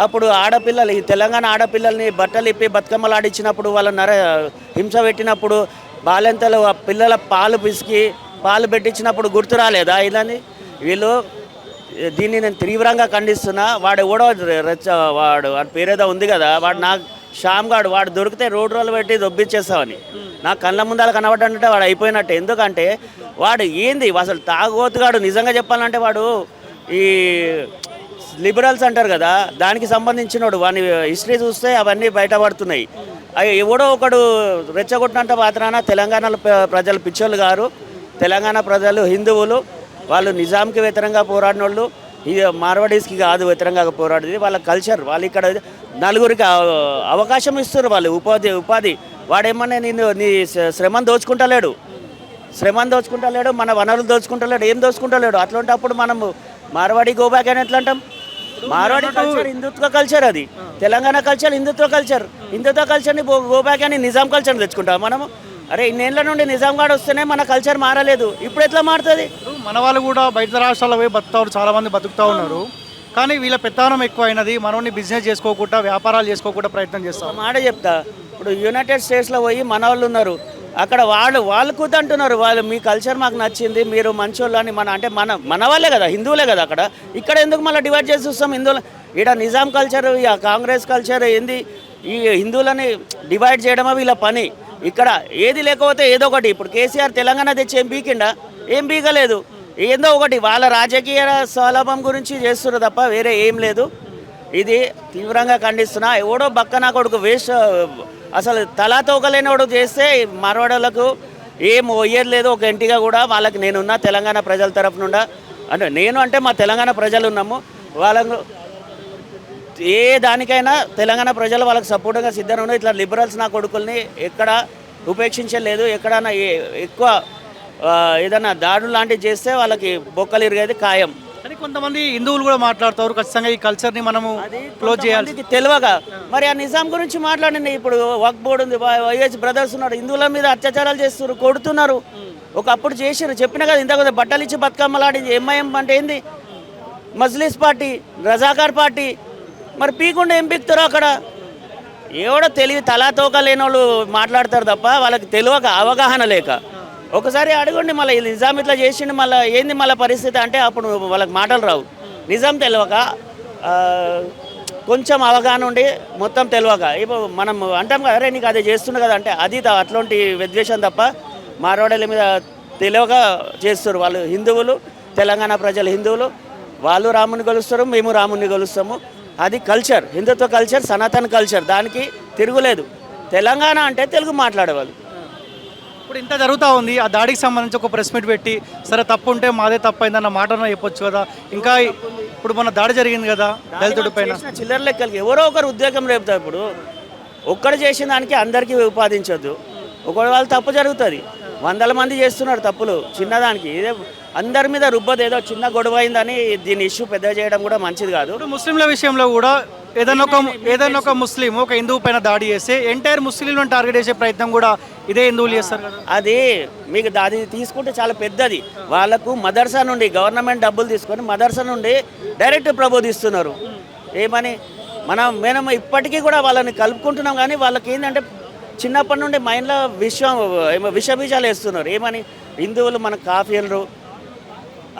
అప్పుడు, ఆడపిల్లలు ఈ తెలంగాణ ఆడపిల్లల్ని బట్టలు ఇప్పి బతుకమ్మలు ఆడించినప్పుడు వాళ్ళ హింస పెట్టినప్పుడు బాలెంతలు పిల్లల పాలు పిసికి పాలు పెట్టించినప్పుడు గుర్తు రాలేదా ఇదని? వీళ్ళు దీన్ని నేను తీవ్రంగా ఖండిస్తున్నా. వాడు వాడు పేరేదో ఉంది కదా, వాడు నాకు శ్యామ్ గాడు, వాడు దొరికితే రోడ్లు పెట్టి దొబ్బిచ్చేస్తామని నాకు కళ్ళ ముందాలు కనబడ్డంటే వాడు అయిపోయినట్టే. ఎందుకంటే వాడు ఏంది అసలు తాగోతుగాడు. నిజంగా చెప్పాలంటే వాడు ఈ లిబరల్స్ అంటారు కదా, దానికి సంబంధించినోడు. వాని హిస్టరీ చూస్తే అవన్నీ బయటపడుతున్నాయి. అవి ఎవడో ఒకడు రెచ్చగొట్టినంత మాత్రాన తెలంగాణలో ప్రజలు పిచ్చోళ్ళు గారు. తెలంగాణ ప్రజలు హిందువులు, వాళ్ళు నిజాంకి వ్యతిరేకంగా పోరాడిన వాళ్ళు, ఇది మార్వాడీస్కి కాదు వ్యతిరేకంగా పోరాడేది. వాళ్ళ కల్చర్, వాళ్ళు ఇక్కడ నలుగురికి అవకాశం ఇస్తారు, వాళ్ళు ఉపాధి. వాడేమన్నా నీ శ్రమను దోచుకుంటలేడు, మన వనరులు దోచుకుంటలేడు, ఏం దోచుకుంటలేడు. అట్లాంటప్పుడు మనం మార్వాడి గోబ్యాక్ అని ఎట్లా అంటాం? మార్వాడి కల్చర్ హిందుత్వ కల్చర్, అది తెలంగాణ కల్చర్ హిందుత్వ కల్చర్ని గోబ్యాక్ అని నిజాం కల్చర్ని తెచ్చుకుంటాం మనము. అరే ఇన్నేళ్ళ నుండి నిజాం గాడు వస్తేనే మన కల్చర్ మారలేదు, ఇప్పుడు ఎట్లా మారుతుంది? మన వాళ్ళు కూడా బయట రాష్ట్రాల్లో పోయి బతుకుతారు, చాలామంది బతుకుతూ ఉన్నారు. కానీ వీళ్ళ పెత్తనం ఎక్కువ అయినది, మనల్ని బిజినెస్ చేసుకోకుండా వ్యాపారాలు చేసుకోకుండా ప్రయత్నం చేస్తాం. మాట చెప్తా, ఇప్పుడు యునైటెడ్ స్టేట్స్లో పోయి మన వాళ్ళు ఉన్నారు, అక్కడ వాళ్ళు కూతంటున్నారు, వాళ్ళు మీ కల్చర్ మాకు నచ్చింది, మీరు మంచోళ్ళు అని. మన వాళ్ళే కదా, హిందువులే కదా అక్కడ. ఇక్కడ ఎందుకు మళ్ళీ డివైడ్ చేసి చూస్తాం హిందువులు? ఇక్కడ నిజాం కల్చర్, కాంగ్రెస్ కల్చర్ ఏంది, ఈ హిందువులని డివైడ్ చేయడమా వీళ్ళ పని. ఇక్కడ ఏది లేకపోతే ఏదో ఒకటి. ఇప్పుడు కేసీఆర్ తెలంగాణ తెచ్చి ఏం పీకిండా? ఏం పీకలేదు. ఏదో ఒకటి వాళ్ళ రాజకీయ స్వలాభం గురించి చేస్తున్నారు తప్ప వేరే ఏం లేదు. ఇది తీవ్రంగా ఖండిస్తున్నా. ఎవడో బక్కనా కొడుకు వేస్ట్, అసలు తలా తోకలేనివాడు చేస్తే మార్వాడలకు ఏం పోయేది లేదు. ఒక ఇంటిగా కూడా వాళ్ళకి నేనున్నా తెలంగాణ ప్రజల తరఫు నుండా, అంటే మా తెలంగాణ ప్రజలు ఉన్నాము, వాళ్ళకు ఏ దానికైనా తెలంగాణ ప్రజలు వాళ్ళకి సపోర్ట్గా సిద్ధంగా ఉన్నారు. ఇట్లా లిబరల్స్ నా కొడుకుల్ని ఎక్కడ ఉపేక్షించలేదు. ఎక్కడన్నా ఎక్కువ ఏదైనా దాడులు లాంటివి చేస్తే వాళ్ళకి బొక్కలు ఇరిగేది ఖాయం. కానీ కొంతమంది హిందువులు కూడా మాట్లాడతారు, ఖచ్చితంగా ఈ కల్చర్ని మనము క్లోజ్ చేయాలి తెలియక. మరి ఆ నిజాం గురించి మాట్లాడండి. ఇప్పుడు వక్ బోర్డు ఉంది, వైఎస్ బ్రదర్స్ ఉన్నారు, హిందువుల మీద అత్యాచారాలు చేస్తున్నారు, కొడుతున్నారు. ఒకప్పుడు చేసారు, చెప్పిన కదా ఇంతకు బట్టలు ఇచ్చి బతుకమ్మలాడింది. ఎంఐఎం అంటే ఏంది? Majlis party, Razakar party. మరి పీకుండా ఏం పీకుతారో అక్కడ. ఎవడో తెలివి తలాతోక లేని వాళ్ళు మాట్లాడతారు తప్ప వాళ్ళకి తెలియక అవగాహన లేక. ఒకసారి అడగండి మళ్ళీ నిజాం ఇట్లా చేసిండు మళ్ళీ ఏంది మళ్ళీ పరిస్థితి అంటే అప్పుడు వాళ్ళకి మాటలు రావు. నిజాం తెలియక కొంచెం అవగాహన ఉండి మొత్తం తెలియక ఇప్పుడు మనం అంటాం కదా అరే నీకు అదే చేస్తుండే కదా అంటే అది అట్లాంటి విద్వేషం తప్ప మార్వాడీల మీద తెలియక చేస్తారు. వాళ్ళు హిందువులు, తెలంగాణ ప్రజలు హిందువులు, వాళ్ళు రాముని కొలుస్తారు, మేము రాముని కొలుస్తాము. అది కల్చర్, హిందుత్వ కల్చర్, సనాతన కల్చర్, దానికి తిరుగులేదు. తెలంగాణ అంటే తెలుగు మాట్లాడేవాళ్ళు. ఇప్పుడు ఇంత జరుగుతూ ఉంది, ఆ దాడికి సంబంధించి ఒక ప్రెస్ మీట్ పెట్టి సరే తప్పు ఉంటే మాదే తప్పు అయిందన్న మాటను చెప్పొచ్చు కదా. ఇంకా ఇప్పుడు మన దాడి జరిగింది కదా దళితుడి పైన, చిల్లర లెక్కలకి ఎవరో ఒకరు ఉద్యోగం రేపుతారు. ఇప్పుడు ఒక్కడు చేసిన దానికి అందరికీ ఉపాధించొద్దు. ఒకటి వాళ్ళు తప్పు జరుగుతుంది, 100 మంది చేస్తున్నారు తప్పులు చిన్నదానికి. ఇదే అందరి మీద రుబ్బది ఏదో చిన్న గొడవ అయిందని దీని ఇష్యూ పెద్ద చేయడం కూడా మంచిది కాదు. ఇప్పుడు ముస్లింల విషయంలో కూడా ఏదైనా ఒక ముస్లిం ఒక హిందువు పైన దాడి చేస్తే ఎంటైర్ ముస్లింలను టార్గెట్ చేసే ప్రయత్నం కూడా ఇదే హిందువులు చేస్తారు కదా. అది మీకు అది తీసుకుంటే చాలా పెద్దది. వాళ్ళకు మదర్సా నుండి గవర్నమెంట్ డబ్బులు తీసుకొని మదర్సా నుండి డైరెక్ట్ ప్రబోధిస్తున్నారు. ఏమని మనం ఇప్పటికీ కూడా వాళ్ళని కలుపుకుంటున్నాం, కానీ వాళ్ళకి ఏంటంటే చిన్నప్పటి నుండి మైండ్లో విషబీజాలు వేస్తున్నారు. ఏమని హిందువులు మనకు కాఫీలు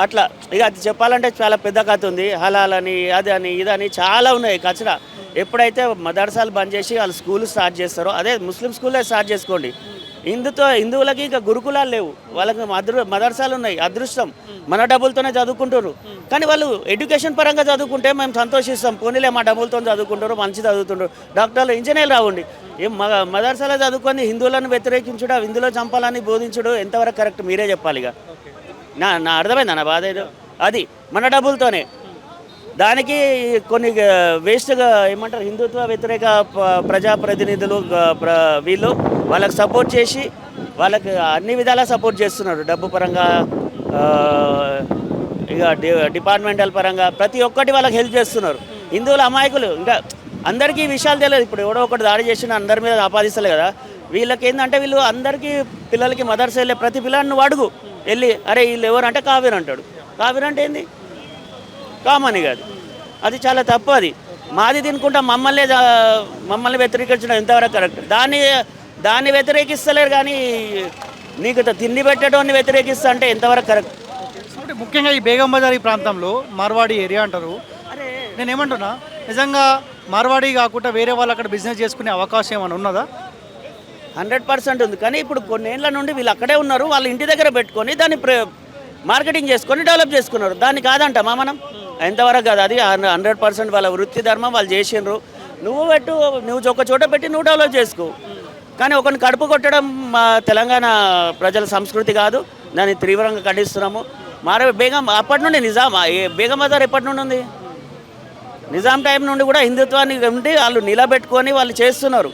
అట్లా. ఇక అది చెప్పాలంటే చాలా పెద్ద కథ ఉంది. హలాల్ అని అది అని ఇదని చాలా ఉన్నాయి కచరా. ఎప్పుడైతే మదర్సాలు బంద్ చేసి వాళ్ళు స్కూల్ స్టార్ట్ చేస్తారో అదే ముస్లిం స్కూల్లే స్టార్ట్ చేసుకోండి. హిందువులకి ఇంకా గురుకులాలు లేవు, వాళ్ళకి మదర్సాలు ఉన్నాయి. అదృష్టం, మన డబ్బులతోనే చదువుకుంటారు. కానీ వాళ్ళు ఎడ్యుకేషన్ పరంగా చదువుకుంటే మేము సంతోషిస్తాం. పోనీలే మా డబ్బులతో చదువుకుంటారు, మంచి చదువుతుంటారు, డాక్టర్లు ఇంజనీర్లు రావండి. ఏం మదర్సాలో చదువుకొని హిందువులను వ్యతిరేకించడం, హిందువులు చంపాలని బోధించడం ఎంతవరకు కరెక్ట్ మీరే చెప్పాలి. ఇక నా అర్థమైందా నా బాధ ఏదో. అది మన డబ్బులతోనే. దానికి కొన్ని వేస్ట్గా ఏమంటారు హిందుత్వ వ్యతిరేక ప్రజాప్రతినిధులు వీళ్ళు వాళ్ళకి సపోర్ట్ చేసి వాళ్ళకి అన్ని విధాలా సపోర్ట్ చేస్తున్నారు. డబ్బు పరంగా, ఇక డిపార్ట్మెంటల్ పరంగా ప్రతి ఒక్కటి వాళ్ళకి హెల్ప్ చేస్తున్నారు. హిందువుల అమాయకులు. ఇంకా అందరికీ ఈ విషయాలు తెలియదు. ఇప్పుడు ఎవడో ఒకటి దాడి చేసిన అందరి మీద ఆపాదిస్తలే కదా. వీళ్ళకి ఏంటంటే వీళ్ళు అందరికీ పిల్లలకి మదర్సా వెళ్ళే ప్రతి పిల్లాన్ని నువ్వు అడుగు వెళ్ళి, అరే వీళ్ళు ఎవరు అంటే కావేరు అంటాడు. కావేరు అంటే ఏంది? కామని కాదు. అది చాలా తప్పు. అది మాది తినుకుంటా మమ్మల్ని వ్యతిరేకించడం ఎంతవరకు కరెక్ట్? దాన్ని వ్యతిరేకిస్తలేరు, కానీ నీకు తిండి పెట్టడాన్ని వ్యతిరేకిస్తా అంటే ఎంతవరకు కరెక్ట్? ముఖ్యంగా ఈ బేగం బజార్ ఈ ప్రాంతంలో మార్వాడి ఏరియా అంటారు. నేను ఏమంటున్నా, నిజంగా మార్వాడి కాకుండా వేరే వాళ్ళు అక్కడ బిజినెస్ చేసుకునే అవకాశం ఏమైనా ఉన్నదా? 100% ఉంది. కానీ ఇప్పుడు కొన్నేళ్ల నుండి వీళ్ళు అక్కడే ఉన్నారు. వాళ్ళ ఇంటి దగ్గర పెట్టుకొని దాన్ని మార్కెటింగ్ చేసుకొని డెవలప్ చేసుకున్నారు. దాన్ని కాదంటమా మనం? ఎంతవరకు కాదు. అది 100% వాళ్ళ వృత్తి ధర్మం, వాళ్ళు చేసిండ్రు. నువ్వు ఒక చోట పెట్టి నువ్వు డెవలప్ చేసుకో. కానీ ఒకరిని కడుపు కొట్టడం మా తెలంగాణ ప్రజల సంస్కృతి కాదు. దాన్ని తీవ్రంగా ఖండిస్తున్నాము. బేగం అప్పటి నుండి బేగం బజార్ ఎప్పటి నుండి ఉంది? నిజాం టైం నుండి కూడా హిందుత్వాన్ని ఉండి వాళ్ళు నిలబెట్టుకొని వాళ్ళు చేస్తున్నారు.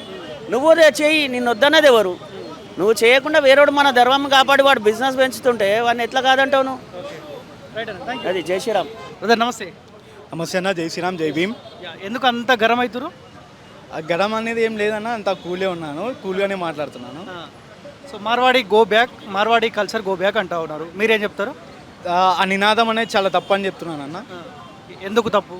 నువ్వు చేయి, నిన్ను వద్దన్నది ఎవరు? నువ్వు చేయకుండా వేరేవాడు మన ధర్మం కాపాడి వాడు బిజినెస్ పెంచుతుంటే వాడిని ఎట్లా కాదంటావు నువ్వు? అది జై శ్రీరామ్. నమస్తే. నమస్తే అన్న, జై శ్రీరామ్, జై భీమ్. ఎందుకు అంత గరం అవుతారు? ఆ గరం అనేది ఏం లేదన్న, అంత కూలే ఉన్నాను, కూల్గానే మాట్లాడుతున్నాను. So Marwari go back, Marwari culture go back అంటా ఉన్నారు, మీరేం చెప్తారు? ఆ నినాదం అనేది చాలా తప్పు అని చెప్తున్నాను అన్న. ఎందుకు తప్పు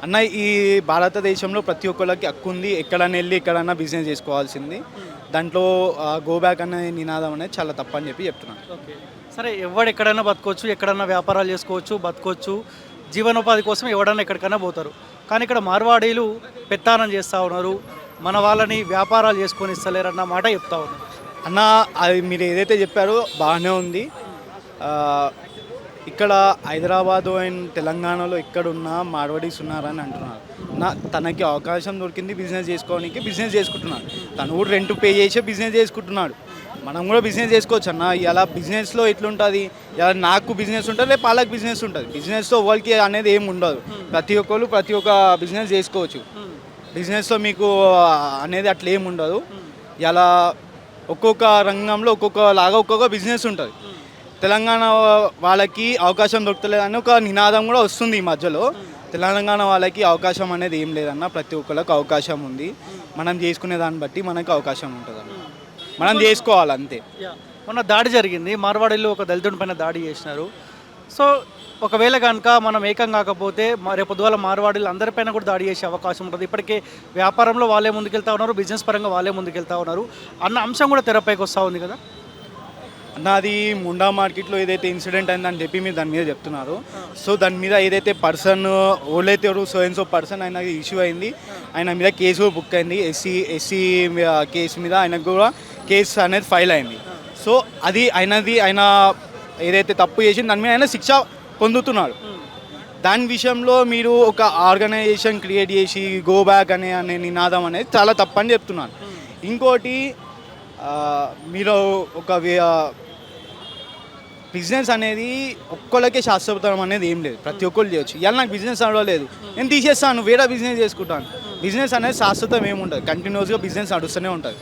అన్న? ఈ భారతదేశంలో ప్రతి ఒక్కరికి హక్కు ఉంది, ఎక్కడన్నా వెళ్ళి ఎక్కడన్నా బిజినెస్ చేసుకోవాల్సింది. దాంట్లో గో బ్యాక్ అనే నినాదం అనేది చాలా తప్పు అని చెప్తున్నాను. ఓకే, సరే, ఎవడు ఎక్కడైనా బతకొచ్చు, ఎక్కడన్నా వ్యాపారాలు చేసుకోవచ్చు, బతకొచ్చు, జీవనోపాధి కోసం ఎవడన్నా ఎక్కడికైనా పోతారు. కానీ ఇక్కడ మార్వాడీలు పెత్తానం చేస్తూ ఉన్నారు, మన వాళ్ళని వ్యాపారాలు చేసుకొని ఇస్తలేరన్న మాట చెప్తా ఉన్నారు. అన్న, అది మీరు ఏదైతే చెప్పారో బాగానే ఉంది. ఇక్కడ హైదరాబాదు అండ్ తెలంగాణలో ఎక్కడున్నా మార్వాడీస్ ఉన్నారని అంటున్నారు. తనకి అవకాశం దొరికింది బిజినెస్ చేసుకోవడానికి, బిజినెస్ చేసుకుంటున్నాడు. తను కూడా రెంట్ పే చేసే బిజినెస్ చేసుకుంటున్నాడు. మనం కూడా బిజినెస్ చేసుకోవచ్చు అన్న. ఇలా బిజినెస్లో ఎట్లుంటుంది, ఇలా నాకు బిజినెస్ ఉంటుంది, రేపు వాళ్ళకి బిజినెస్ ఉంటుంది. బిజినెస్తో వాళ్ళకి అనేది ఏమి ఉండదు. ప్రతి ఒక్క బిజినెస్ చేసుకోవచ్చు. బిజినెస్లో మీకు అనేది అట్లా ఏమి ఉండదు. ఇలా ఒక్కొక్క రంగంలో ఒక్కొక్క బిజినెస్ ఉంటుంది. తెలంగాణ వాళ్ళకి అవకాశం దొరకలేదని ఒక నినాదం కూడా వస్తుంది ఈ మధ్యలో. తెలంగాణ వాళ్ళకి అవకాశం అనేది ఏం లేదన్న, ప్రతి ఒక్కరికి అవకాశం ఉంది. మనం చేసుకునే దాన్ని బట్టి మనకు అవకాశం ఉంటుంది అన్న, మనం చేసుకోవాలి అంతే. మొన్న దాడి జరిగింది, మార్వాడీలో ఒక దళితుడి పైన దాడి చేసినారు. సో ఒకవేళ కనుక మనం ఏకం కాకపోతే రేపు పొద్దుగాల మార్వాడీలు అందరిపైన కూడా దాడి చేసే అవకాశం ఉంటుంది. ఇప్పటికే వ్యాపారంలో వాళ్ళే ముందుకెళ్తా ఉన్నారు, బిజినెస్ పరంగా వాళ్ళే ముందుకెళ్తా ఉన్నారు అన్న అంశం కూడా తెరపైకి వస్తూ ఉంది కదా. నాది ముండా మార్కెట్లో ఏదైతే ఇన్సిడెంట్ అయిందని చెప్పి మీరు దాని మీద చెప్తున్నారు. సో దాని మీద ఏదైతే పర్సన్ ఓలైతే సో అండ్ సో పర్సన్ ఆయన ఇష్యూ అయింది, ఆయన మీద కేసు బుక్ అయింది. ఎస్సీ కేసు మీద ఆయనకు కూడా కేసు అనేది ఫైల్ అయింది. సో అది ఆయన ఏదైతే తప్పు చేసింది దాని మీద ఆయన శిక్ష పొందుతున్నాడు. దాని విషయంలో మీరు ఒక ఆర్గనైజేషన్ క్రియేట్ చేసి గో బ్యాక్ అనే నినాదం అనేది చాలా తప్పని చెప్తున్నాను. ఇంకోటి మీరు ఒక బిజినెస్ అనేది ఒక్కళ్ళకే శాశ్వతం అనేది ఏం లేదు, ప్రతి ఒక్కళ్ళు చేయొచ్చు. ఇవాళ నాకు బిజినెస్ నడవలేదు, నేను తీసేస్తాను, వేరే బిజినెస్ చేసుకుంటాను. బిజినెస్ అనేది శాశ్వతం ఏముంటుంది, కంటిన్యూస్గా బిజినెస్ నడుస్తూనే ఉంటుంది.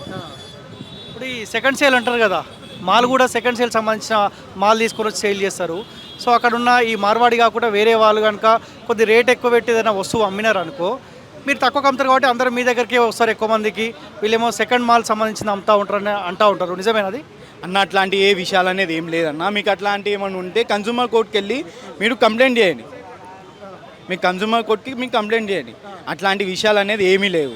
ఇప్పుడు ఈ సెకండ్ సేల్ అంటారు కదా, మాల్ కూడా సెకండ్ సేల్ సంబంధించిన మాల్ తీసుకొని వచ్చి సేల్ చేస్తారు. సో అక్కడ ఉన్న ఈ మార్వాడి కాకుండా వేరే వాళ్ళు కనుక కొద్ది రేట్ ఎక్కువ పెట్టి ఏదైనా వస్తువు అమ్మినారు అనుకో, మీరు తక్కువ అమ్ముతారు కాబట్టి అందరూ మీ దగ్గరికి వస్తారు ఎక్కువ మందికి, వీళ్ళేమో సెకండ్ మాల్ సంబంధించిన అమ్ముతూ ఉంటారని అంటూ ఉంటారు. నిజమేనది అన్న? అట్లాంటి ఏ విషయాలు అనేది ఏం లేదన్న. మీకు అట్లాంటి ఏమైనా ఉంటే కన్జ్యూమర్ కోర్టుకి వెళ్ళి మీరు కంప్లైంట్ చేయండి, మీ కన్జ్యూమర్ కోర్టుకి మీకు కంప్లైంట్ చేయండి. అట్లాంటి విషయాలు అనేది ఏమీ లేవు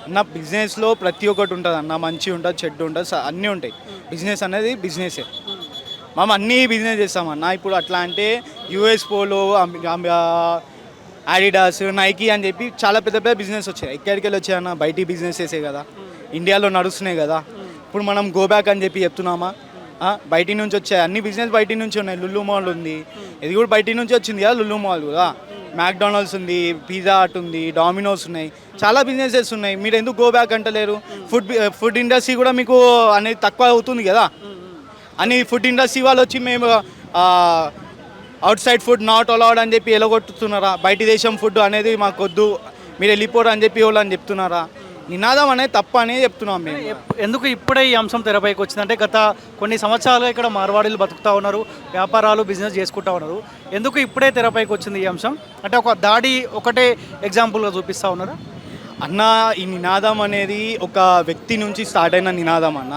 అన్న. బిజినెస్లో ప్రతి ఒక్కటి ఉంటుంది అన్న, మంచి ఉంటుంది, చెడ్డు ఉంటుంది, అన్నీ ఉంటాయి. బిజినెస్ అనేది బిజినెసే, మనం అన్నీ బిజినెస్ చేస్తామన్న. ఇప్పుడు అట్లా అంటే యూఎస్ పోలో, ఆడిడాస్, నైకీ అని చెప్పి చాలా పెద్ద పెద్ద బిజినెస్ వచ్చాయి. ఎక్కడికి వెళ్ళి వచ్చాయన్న? బయటి బిజినెసెసే కదా, ఇండియాలో నడుస్తున్నాయి కదా. ఇప్పుడు మనం గో బ్యాక్ అని చెప్పి చెప్తున్నామా? బయటి నుంచి వచ్చాయి అన్ని బిజినెస్, బయటి నుంచి ఉన్నాయి. లుల్లు మాల్ ఉంది, ఇది కూడా బయటి నుంచి వచ్చింది కదా లుల్లు మాల్ కూడా. మ్యాక్డొనాల్డ్స్ ఉంది, పిజ్జా హట్ ఉంది, డామినోస్ ఉన్నాయి, చాలా బిజినెసెస్ ఉన్నాయి. మీరు ఎందుకు గో బ్యాక్ అంటలేరు? ఫుడ్ ఇండస్ట్రీ కూడా మీకు అనేది తక్కువ అవుతుంది కదా అని ఫుడ్ ఇండస్ట్రీ వాళ్ళు వచ్చి మేము out side food not allowed అని చెప్పి ఎలగొట్టుతున్నారా? బయటి దేశం ఫుడ్ అనేది మాకు వద్దు, మీరు వెళ్ళిపోరు అని చెప్పి వాళ్ళు అని చెప్తున్నారా? నినాదం అనేది తప్ప అనే చెప్తున్నాం మేము. ఎందుకు ఇప్పుడే ఈ అంశం తెరపైకి వచ్చిందంటే, గత కొన్ని సంవత్సరాలుగా ఇక్కడ మార్వాడీలు బతుకుతూ ఉన్నారు, వ్యాపారాలు బిజినెస్ చేసుకుంటూ ఉన్నారు. ఎందుకు ఇప్పుడే తెరపైకి వచ్చింది ఈ అంశం? అంటే ఒక దాడి ఒకటే ఎగ్జాంపుల్గా చూపిస్తూ ఉన్నారా? అన్న, ఈ నినాదం అనేది ఒక వ్యక్తి నుంచి స్టార్ట్ అయిన నినాదం అన్న.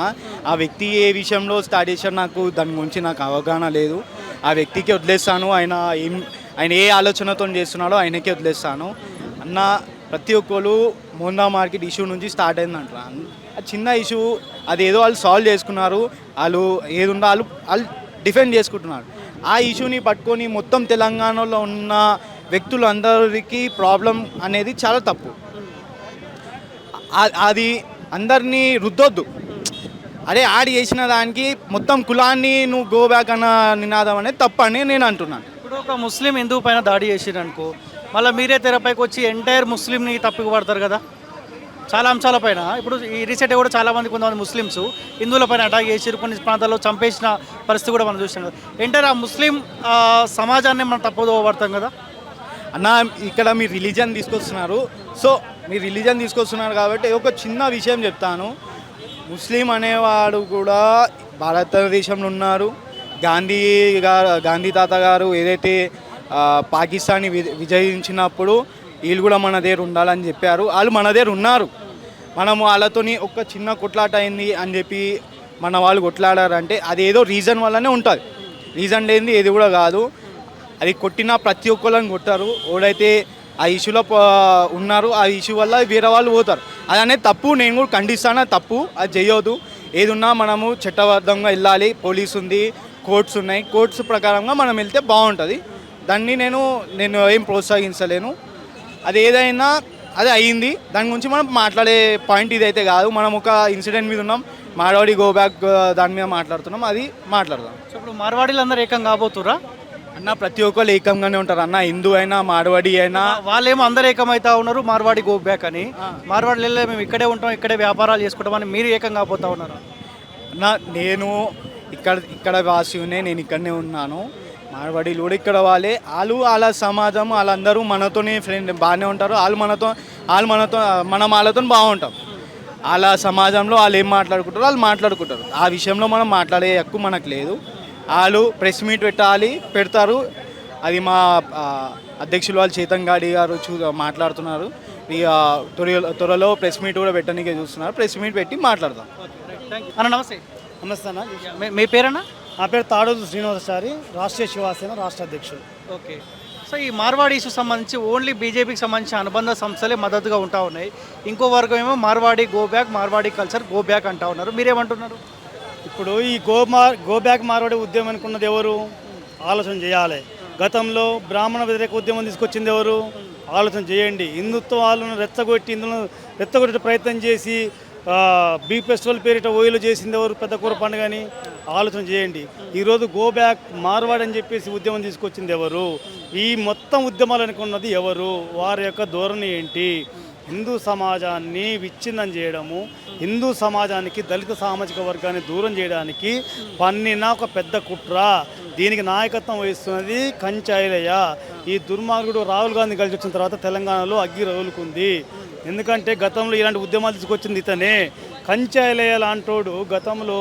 ఆ వ్యక్తి ఏ విషయంలో స్టార్ట్ చేశారు నాకు దాని గురించి నాకు అవగాహన లేదు. ఆ వ్యక్తికి వదిలేస్తాను, ఆయన ఏ ఆలోచనతో చేస్తున్నాడో ఆయనకే వదిలేస్తాను అన్న. ప్రతి ఒక్కరు మోండా మార్కెట్ ఇష్యూ నుంచి స్టార్ట్ అయిందంట. ఆ చిన్న ఇష్యూ అది ఏదో వాళ్ళు సాల్వ్ చేసుకున్నారు, వాళ్ళు ఏది ఉందో వాళ్ళు డిఫెండ్ చేసుకుంటున్నారు. ఆ ఇష్యూని పట్టుకొని మొత్తం తెలంగాణలో ఉన్న వ్యక్తులందరికీ ప్రాబ్లం అనేది చాలా తప్పు. అది అందరినీ రుద్దొద్దు. అదే ఆడి చేసిన దానికి మొత్తం కులాన్ని నువ్వు గో బ్యాక్ అన్న నినాదం అనేది తప్పని నేను అంటున్నాను. ఇప్పుడు ఒక ముస్లిం హిందూ పైన దాడి చేసిరనుకో, మళ్ళీ మీరే తెరపైకి వచ్చి ఎంటైర్ ముస్లింని తప్పుకు పడతారు కదా చాలా అంశాలపైన. ఇప్పుడు ఈ రీసెంట్గా కూడా చాలామంది కొంతమంది ముస్లిమ్స్ హిందువుల పైన అటాక్ చేసి కొన్ని ప్రాంతాల్లో చంపేసిన పరిస్థితి కూడా మనం చూసాం కదా. ఎంటైర్ ఆ ముస్లిం సమాజాన్ని మనం తప్పుదో పడతాం కదా అన్న. ఇక్కడ మీరు రిలీజన్ తీసుకొస్తున్నారు, సో మీరు రిలీజన్ తీసుకొస్తున్నారు కాబట్టి ఒక చిన్న విషయం చెప్తాను. ముస్లిం అనేవాడు కూడా భారతదేశంలో ఉన్నారు. గాంధీ తాత గారు ఏదైతే పాకిస్తాన్ని విజయించినప్పుడు వీళ్ళు కూడా మన దగ్గర ఉండాలని చెప్పారు. వాళ్ళు మన దగ్గర ఉన్నారు. మనము వాళ్ళతోని ఒక చిన్న కొట్లాట అయింది అని చెప్పి మన వాళ్ళు కొట్లాడారంటే అది ఏదో రీజన్ వల్లనే ఉంటుంది, రీజన్ లేనిది ఏది కూడా కాదు. అది కొట్టిన ప్రతి ఒక్కళ్ళని కొట్టారు. ఎవడైతే ఆ ఇష్యూలో ఉన్నారు, ఆ ఇష్యూ వల్ల వేరే వాళ్ళు పోతారు. అది అనేది తప్పు, నేను కూడా ఖండిస్తాను. తప్పు, అది చేయొద్దు. ఏది ఉన్నా మనము చట్టబద్ధంగా వెళ్ళాలి. పోలీసు ఉంది, కోర్ట్స్ ఉన్నాయి, కోర్ట్స్ ప్రకారంగా మనం వెళ్తే బాగుంటుంది. దాన్ని నేను ఏం ప్రోత్సహించలేను. అది ఏదైనా అది అయ్యింది, దాని గురించి మనం మాట్లాడే పాయింట్ ఇదైతే కాదు. మనం ఒక ఇన్సిడెంట్ మీద ఉన్నాం, మార్వాడి గో బ్యాక్ దాని మీద మాట్లాడుతున్నాం, అది మాట్లాడదాం. సో ఇప్పుడు మార్వాడీలు అందరూ ఏకం కాబోతురా అన్న? ప్రతి ఒక్కరు ఏకంగానే ఉంటారు అన్న, హిందూ అయినా మార్వాడి అయినా. వాళ్ళేమో అందరూ ఏకమవుతా ఉన్నారు మార్వాడి గో బ్యాక్ అని. మార్వాడి మేము ఇక్కడే ఉంటాం, ఇక్కడే వ్యాపారాలు చేసుకుంటామని మీరు ఏకం కాబోతా ఉన్నారు అన్న. నేను ఇక్కడ వాసినే, నేను ఇక్కడనే ఉన్నాను. మార్వాడీలు కూడా ఇక్కడ వాళ్ళ సమాజం వాళ్ళందరూ మనతోనే ఫ్రెండ్ బాగానే ఉంటారు. మనం వాళ్ళతో బాగుంటాం. వాళ్ళ సమాజంలో వాళ్ళు ఏం మాట్లాడుకుంటారో వాళ్ళు మాట్లాడుకుంటారు. ఆ విషయంలో మనం మాట్లాడే హక్కు మనకు లేదు. వాళ్ళు ప్రెస్ మీట్ పెడతారు. అది మా అధ్యక్షులు వాళ్ళు చేతన్ గాడి గారు మాట్లాడుతున్నారు. త్వరలో ప్రెస్ మీట్ కూడా పెట్టడానికే చూస్తున్నారు. ప్రెస్ మీట్ పెట్టి మాట్లాడదాం. అన్న నమస్తే. నమస్తే అన్న. మీ పేరన్నా? నా పేరు తాడోజు శ్రీనివాసాచారి, రాష్ట్రీయ శివసేన రాష్ట్ర అధ్యక్షుడు. ఓకే. సో ఈ మార్వాడి ఇష్యూ సంబంధించి ఓన్లీ బీజేపీకి సంబంధించిన అనుబంధ సంస్థలే మద్దతుగా ఉంటా ఉన్నాయి. ఇంకో వర్గం ఏమో Marwari go back, Marwari culture go back అంటా ఉన్నారు. మీరేమంటున్నారు? ఇప్పుడు ఈ గో బ్యాక్ మార్వాడి ఉద్యమం అనుకున్నది ఎవరు? ఆలోచన చేయాలి. గతంలో బ్రాహ్మణ వ్యతిరేక ఉద్యమం తీసుకొచ్చింది ఎవరు? ఆలోచన చేయండి. హిందుత్వాలను రెచ్చగొట్టే ప్రయత్నం చేసి బిగ్ ఫెస్టివల్ పేరిట ఓయిలు చేసింది ఎవరు? పెద్ద కూర పండుగని ఆలోచన చేయండి. ఈరోజు గో బ్యాక్ మార్వాడి అని చెప్పేసి ఉద్యమం తీసుకొచ్చింది ఎవరు? ఈ మొత్తం ఉద్యమాలు అనుకున్నది ఎవరు? వారి యొక్క ధోరణి ఏంటి? హిందూ సమాజాన్ని విచ్ఛిన్నం చేయడము, హిందూ సమాజానికి దళిత సామాజిక వర్గాన్ని దూరం చేయడానికి పన్నిన ఒక పెద్ద కుట్ర. దీనికి నాయకత్వం వహిస్తున్నది కంచాయిలయ్య. ఈ దుర్మార్గుడు రాహుల్ గాంధీ కలిసి వచ్చిన తర్వాత తెలంగాణలో అగ్గి రగులుకుంది. ఎందుకంటే గతంలో ఇలాంటి ఉద్యమాలు తీసుకొచ్చింది ఇతనే. కంచాయిలయ్య లాంటోడు గతంలో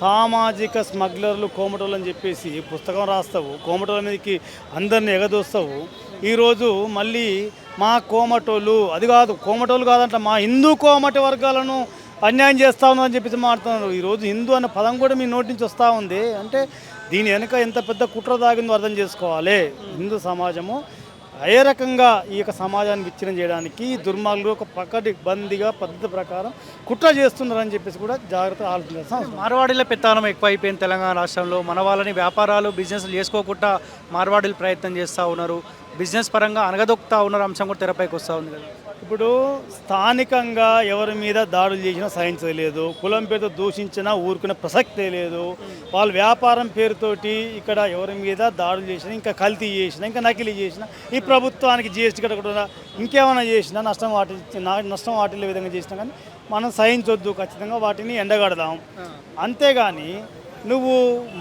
సామాజిక స్మగ్లర్లు కోమటోళ్ళు అని చెప్పేసి పుస్తకం రాస్తావు, కోమటోళ్ళ మీదకి అందరిని ఎగదోస్తావు. ఈరోజు మళ్ళీ మా కోమటోళ్ళు, అది కాదు కోమటోళ్ళు కాదంట, మా హిందూ కోమటి వర్గాలను అన్యాయం చేస్తా ఉందని చెప్పేసి మాట్లాడుతున్నారు. ఈరోజు హిందూ అన్న పదం కూడా మీ నోటి నుంచి వస్తూ ఉంది. అంటే దీని వెనుక ఎంత పెద్ద కుట్ర దాగిందో అర్థం చేసుకోవాలి. హిందూ సమాజము ఏ రకంగా ఈ యొక్క సమాజాన్ని విచ్ఛిన్నం చేయడానికి దుర్మార్గులు ఒక పకడ్బందీగా పద్ధతి ప్రకారం కుట్ర చేస్తున్నారని చెప్పేసి కూడా జాగ్రత్తగా ఆలోచించాల్సిన. మార్వాడీల పెత్తనం ఎక్కువ అయిపోయింది తెలంగాణ రాష్ట్రంలో. మన వాళ్ళని వ్యాపారాలు బిజినెస్లు చేసుకోకుండా మార్వాడీలు ప్రయత్నం చేస్తూ ఉన్నారు. బిజినెస్ పరంగా అనగదొక్కుతా ఉన్నారు. అంశం కూడా తెరపైకి వస్తూ ఉంది కదా. ఇప్పుడు స్థానికంగా ఎవరి మీద దాడులు చేసినా సహించలేదు. కులం పేరుతో దూషించినా ఊరుకునే ప్రసక్తే లేదు. వాళ్ళ వ్యాపారం పేరుతోటి ఇక్కడ ఎవరి మీద దాడులు చేసినా, ఇంకా కల్తీ చేసినా, ఇంకా నకిలీ చేసినా, ఈ ప్రభుత్వానికి జిఎస్టీ కట్టకుండా ఇంకేమైనా చేసినా నష్టం వాటిల్లే విధంగా చేసినా కానీ మనం సహించొద్దు. ఖచ్చితంగా వాటిని ఎండగడదాం. అంతేగాని నువ్వు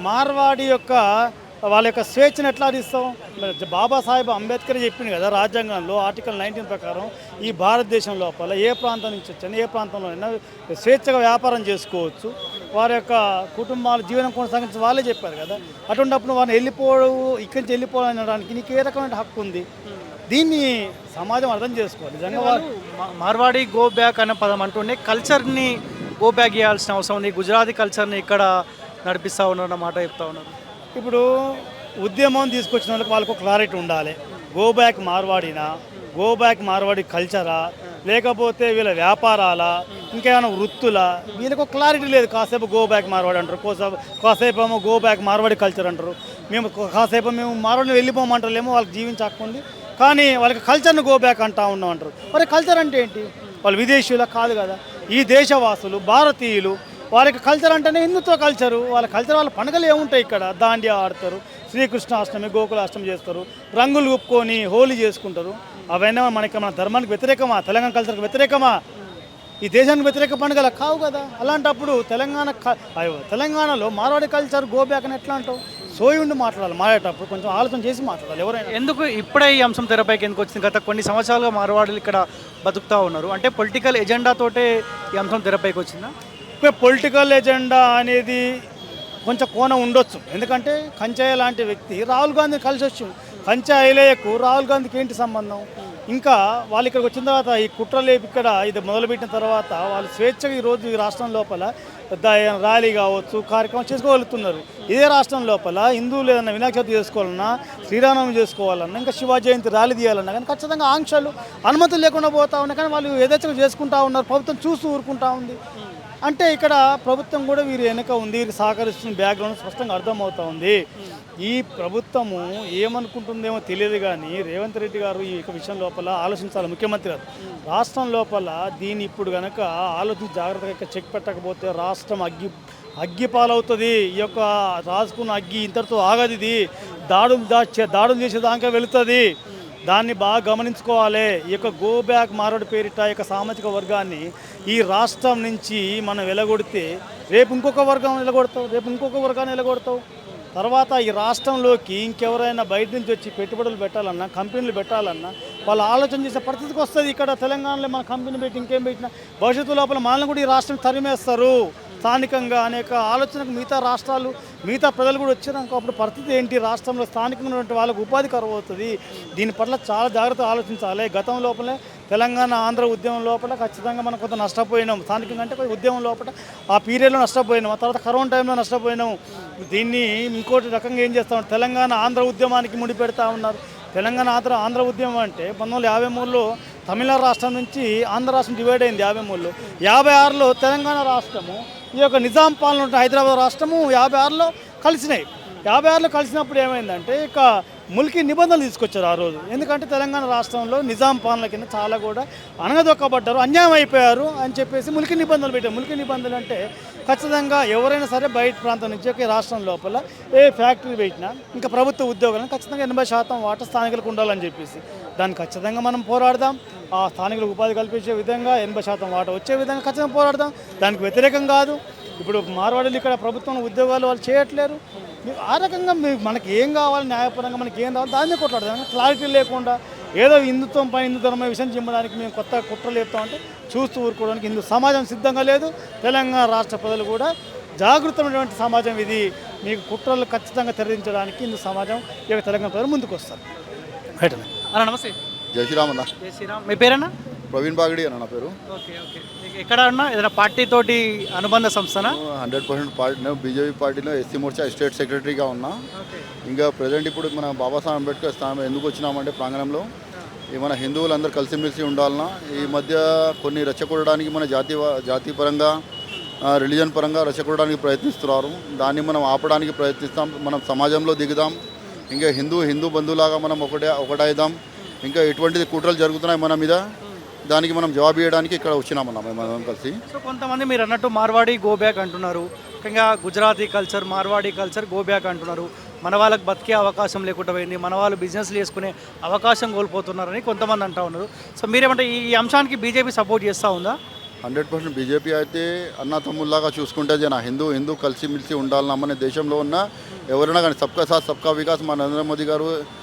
మార్వాడి యొక్క వాళ్ళ యొక్క స్వేచ్ఛను ఎట్లా ఇస్తావు? బాబాసాహెబ్ అంబేద్కర్ చెప్పింది కదా రాజ్యాంగంలో ఆర్టికల్ 19 ప్రకారం ఈ భారతదేశం లోపల ఏ ప్రాంతం నుంచి వచ్చినా ఏ ప్రాంతంలో అయినా స్వేచ్ఛగా వ్యాపారం చేసుకోవచ్చు. వారి యొక్క కుటుంబాల జీవనం కొనసాగించి వాళ్ళే చెప్పారు కదా. అటువంటిప్పుడు వారిని ఇక్కడి నుంచి వెళ్ళిపోవడం అనడానికి నీకు ఏ రకమైన హక్కు ఉంది? దీన్ని సమాజం అర్థం చేసుకోవాలి. నిజంగా మార్వాడి గో బ్యాక్ అనే పదం అంటూనే కల్చర్ని గో బ్యాక్ చేయాల్సిన అవసరం ఉంది. గుజరాతీ కల్చర్ని ఇక్కడ నడిపిస్తూ ఉన్నారు మాట చెప్తా ఉన్నారు. ఇప్పుడు ఉద్యమం తీసుకొచ్చిన వాళ్ళకి వాళ్ళకు క్లారిటీ ఉండాలి. గో బ్యాక్ మార్వాడినా, గో బ్యాక్ మార్వాడి కల్చరా, లేకపోతే వీళ్ళ వ్యాపారాలా, ఇంకేమైనా వృత్తులా, వీళ్ళకు క్లారిటీ లేదు. కాసేపు గో బ్యాక్ మార్వాడి అంటారు, కాసేపు ఏమో గో బ్యాక్ మార్వాడి కల్చర్ అంటారు. కాసేపు మేము మార్వాడిని వెళ్ళిపోమంటారేమో, వాళ్ళకి జీవించకుంది. కానీ వాళ్ళకి కల్చర్ను గో బ్యాక్ అంటూ ఉన్నాం అంటారు. మరి కల్చర్ అంటే ఏంటి? వాళ్ళు విదేశీయులా? కాదు కదా. ఈ దేశవాసులు భారతీయులు. వాళ్ళకి కల్చర్ అంటేనే హిందుత్వ కల్చరు. వాళ్ళ కల్చర్, వాళ్ళ పండుగలు ఏముంటాయి ఇక్కడ? దాండియా ఆడతారు, శ్రీకృష్ణాష్టమి, గోకులాష్టమి చేస్తారు, రంగులు గుప్పుకొని హోలీ చేసుకుంటారు. అవైనా మన ధర్మానికి వ్యతిరేకమా? తెలంగాణ కల్చర్కి వ్యతిరేకమా? ఈ దేశానికి వ్యతిరేక పండుగలు కావు కదా. అలాంటప్పుడు తెలంగాణలో మార్వాడి కల్చర్ గో బ్యాక్ అని ఎట్లా అంటావు? సోయి ఉండి మాట్లాడాలి. మాట్లాడేటప్పుడు కొంచెం ఆలోచన చేసి మాట్లాడాలి ఎవరైనా. ఎందుకు ఇప్పుడే ఈ అంశం తెరపైకి ఎందుకు వచ్చింది? గత కొన్ని సంవత్సరాలుగా మార్వాడీలు ఇక్కడ బతుకుతూ ఉన్నారు. అంటే పొలిటికల్ ఎజెండాతోటే ఈ అంశం తెరపైకి వచ్చిందా? పొలిటికల్ ఎజెండా అనేది కొంచెం కోణం ఉండొచ్చు. ఎందుకంటే కంచాయ లాంటి వ్యక్తి రాహుల్ గాంధీని కలిసి వచ్చి, కంచాయలకు రాహుల్ గాంధీకి ఏంటి సంబంధం? ఇంకా వాళ్ళు ఇక్కడికి వచ్చిన తర్వాత ఈ కుట్రలేపు ఇక్కడ ఇది మొదలుపెట్టిన తర్వాత వాళ్ళు స్వేచ్ఛగా ఈరోజు ఈ రాష్ట్రం లోపల పెద్ద ర్యాలీ కావచ్చు, కార్యక్రమం చేసుకోగలుగుతున్నారు. ఇదే రాష్ట్రం లోపల హిందువులు ఏదైనా వినాయక చవితి చేసుకోవాలన్నా, శ్రీరామనవమి చేసుకోవాలన్నా, ఇంకా శివ జయంతి ర్యాలీ తీయాలన్నా కానీ ఖచ్చితంగా ఆంక్షలు, అనుమతులు లేకుండా పోతూ ఉన్నాయి. కానీ వాళ్ళు యథేచ్ఛగా చేసుకుంటూ ఉన్నారు. ప్రభుత్వం చూస్తూ ఊరుకుంటూ ఉంది. అంటే ఇక్కడ ప్రభుత్వం కూడా వీరి వెనుక ఉంది, వీరికి సహకరిస్తున్న బ్యాక్గ్రౌండ్ స్పష్టంగా అర్థమవుతూ ఉంది. ఈ ప్రభుత్వము ఏమనుకుంటుందేమో తెలియదు కానీ రేవంత్ రెడ్డి గారు ఈ విషయం లోపల ఆలోచించాలి. ముఖ్యమంత్రి గారు రాష్ట్రం లోపల దీన్ని ఇప్పుడు కనుక ఆలోచించి జాగ్రత్తగా చెక్ పెట్టకపోతే రాష్ట్రం అగ్గిపాలవుతుంది. ఈ యొక్క రాసుకున్న అగ్గి ఇంతటితో ఆగదు. ఇది దాడులు చేసేదాకా వెళుతుంది. దాన్ని బాగా గమనించుకోవాలి. ఈ యొక్క గో బ్యాక్ మార్వాడి పేరిట ఈ యొక్క సామాజిక వర్గాన్ని ఈ రాష్ట్రం నుంచి మనం వెలగొడితే రేపు ఇంకొక వర్గం వెలగొడతావు, రేపు ఇంకొక వర్గాన్ని వెలగొడతావు. తర్వాత ఈ రాష్ట్రంలోకి ఇంకెవరైనా బయట నుంచి వచ్చి పెట్టుబడులు పెట్టాలన్నా, కంపెనీలు పెట్టాలన్నా వాళ్ళు ఆలోచన చేసే పరిస్థితికి వస్తుంది. ఇక్కడ తెలంగాణలో మన కంపెనీ పెట్టి ఇంకేం పెట్టినా భవిష్యత్తు లోపల మనల్ని కూడా ఈ రాష్ట్రం తరిమేస్తారు. స్థానికంగా అనేక ఆలోచనకు మిగతా రాష్ట్రాలు, మిగతా ప్రజలు కూడా వచ్చారు. అప్పుడు పరిస్థితి ఏంటి? రాష్ట్రంలో స్థానికంగా ఉన్నటువంటి వాళ్ళకు ఉపాధి కరువు అవుతుంది. దీని పట్ల చాలా జాగ్రత్తగా ఆలోచించాలి. గతం లోపలే తెలంగాణ ఆంధ్ర ఉద్యమం లోపల ఖచ్చితంగా మనం కొంత నష్టపోయినాం. స్థానికంగా అంటే కొంచెం ఉద్యమం లోపల ఆ పీరియడ్లో నష్టపోయినాం. ఆ తర్వాత కరోనా టైంలో నష్టపోయినాం. దీన్ని ఇంకోటి రకంగా ఏం చేస్తాం, తెలంగాణ ఆంధ్ర ఉద్యమానికి ముడిపెడతా ఉన్నారు. తెలంగాణ ఆంధ్ర ఉద్యమం అంటే 1953లో తమిళనాడు రాష్ట్రం నుంచి ఆంధ్ర రాష్ట్రం డివైడ్ అయింది. 53లో 56లో తెలంగాణ రాష్ట్రము ఈ యొక్క నిజాం పాలన ఉన్న హైదరాబాద్ రాష్ట్రము 56లో కలిసినాయి. 56లో కలిసినప్పుడు ఏమైందంటే ఇక ముల్కీ నిబంధనలు తీసుకొచ్చారు ఆ రోజు. ఎందుకంటే తెలంగాణ రాష్ట్రంలో నిజాం పాలన కింద చాలా కూడా అణగదొక్కబడ్డారు, అన్యాయం అయిపోయారు అని చెప్పేసి ముల్కీ నిబంధనలు పెట్టారు. ముల్కీ నిబంధనలు అంటే ఖచ్చితంగా ఎవరైనా సరే బయట ప్రాంతం నుంచి ఒక రాష్ట్రం లోపల ఏ ఫ్యాక్టరీ పెట్టినా ఇంకా ప్రభుత్వ ఉద్యోగాలను ఖచ్చితంగా 80% వాటా స్థానికులకు ఉండాలని చెప్పేసి దాన్ని ఖచ్చితంగా మనం పోరాడదాం. ఆ స్థానికులకు ఉపాధి కల్పించే విధంగా 80% వాటా వచ్చే విధంగా ఖచ్చితంగా పోరాడదాం. దానికి వ్యతిరేకం కాదు. ఇప్పుడు మార్వాడీలు ఇక్కడ ప్రభుత్వం ఉద్యోగాలు వాళ్ళు చేయట్లేరు. ఆ రకంగా మనకి ఏం కావాలి, న్యాయపరంగా మనకి ఏం కావాలి దాన్ని కొట్లాడదాం. క్లారిటీ లేకుండా ఏదో హిందుత్వం పై హిందూ ధర్మ విషయం చెప్పడానికి మేము కొత్త కుట్రలు చెప్తామంటే చూస్తూ ఊరుకోవడానికి హిందూ సమాజం సిద్ధంగా లేదు. తెలంగాణ రాష్ట్ర ప్రజలు కూడా జాగృతమైనటువంటి సమాజం ఇది. మీకు కుట్రలు ఖచ్చితంగా తెరదించడానికి హిందూ సమాజం ఇక తెలంగాణ ప్రజలు ముందుకు వస్తారు. రైట్ అన్న, నమస్తే. జై శ్రీరామ్ అన్న. జై శ్రీరామ్. మీ పేరన్నా? ప్రవీణ్ బాగడి అన్న నా పేరు. Okay okay. ఎక్కడ అన్నా ఏదైనా పార్టీతోటి అనుబంధ సంస్థనా? 100% పార్టీ బీజేపీ పార్టీలో ఎస్సీ మోర్చా స్టేట్ సెక్రటరీగా ఉన్నా. ఇంకా ప్రజెంట్ ఇప్పుడు మన బాబాసాహెబ్ అంబేద్కర్ స్థానం ఎందుకు వచ్చినామంటే ప్రాంగణంలో మన హిందువులందరూ కలిసిమెలిసి ఉండాలన్నా. ఈ మధ్య కొన్ని రెచ్చగొట్టడానికి మన జాతీయపరంగా రిలీజన్ పరంగా రెచ్చగొట్టడానికి ప్రయత్నిస్తున్నారు. దాన్ని మనం ఆపడానికి ప్రయత్నిస్తాం. మనం సమాజంలో దిగుదాం. ఇంకా హిందూ బంధువులాగా మనం ఒకటైదాం. ఇంకా ఎటువంటిది కుట్రలు జరుగుతున్నాయి మన మీద, దానికి మనం జవాబు ఇవ్వడానికి ఇక్కడ వచ్చినామన్నా మేమందరం కలిసి. సో కొంతమంది మీరు అన్నట్టు మార్వాడి గో బ్యాక్ అంటున్నారు. ముఖ్యంగా Gujarati culture, Marwari culture go back అంటున్నారు. మన వాళ్ళకి బతికే అవకాశం లేకుండా పోయింది, మన వాళ్ళు బిజినెస్లు చేసుకునే అవకాశం కోల్పోతున్నారని కొంతమంది అంటూ ఉన్నారు. సో మీరేమంటే ఈ అంశానికి బీజేపీ సపోర్ట్ చేస్తూ ఉందా? 100% బీజేపీ అయితే అన్న తమ్ముళ్ళలాగా చూసుకుంటే జన హిందూ కలిసిమెలిసి ఉండాలన్నా. మన దేశంలో ఉన్న ఎవరైనా కానీ సబ్కా సాత్ సబ్కా వికాస్ మా నరేంద్ర మోదీ గారు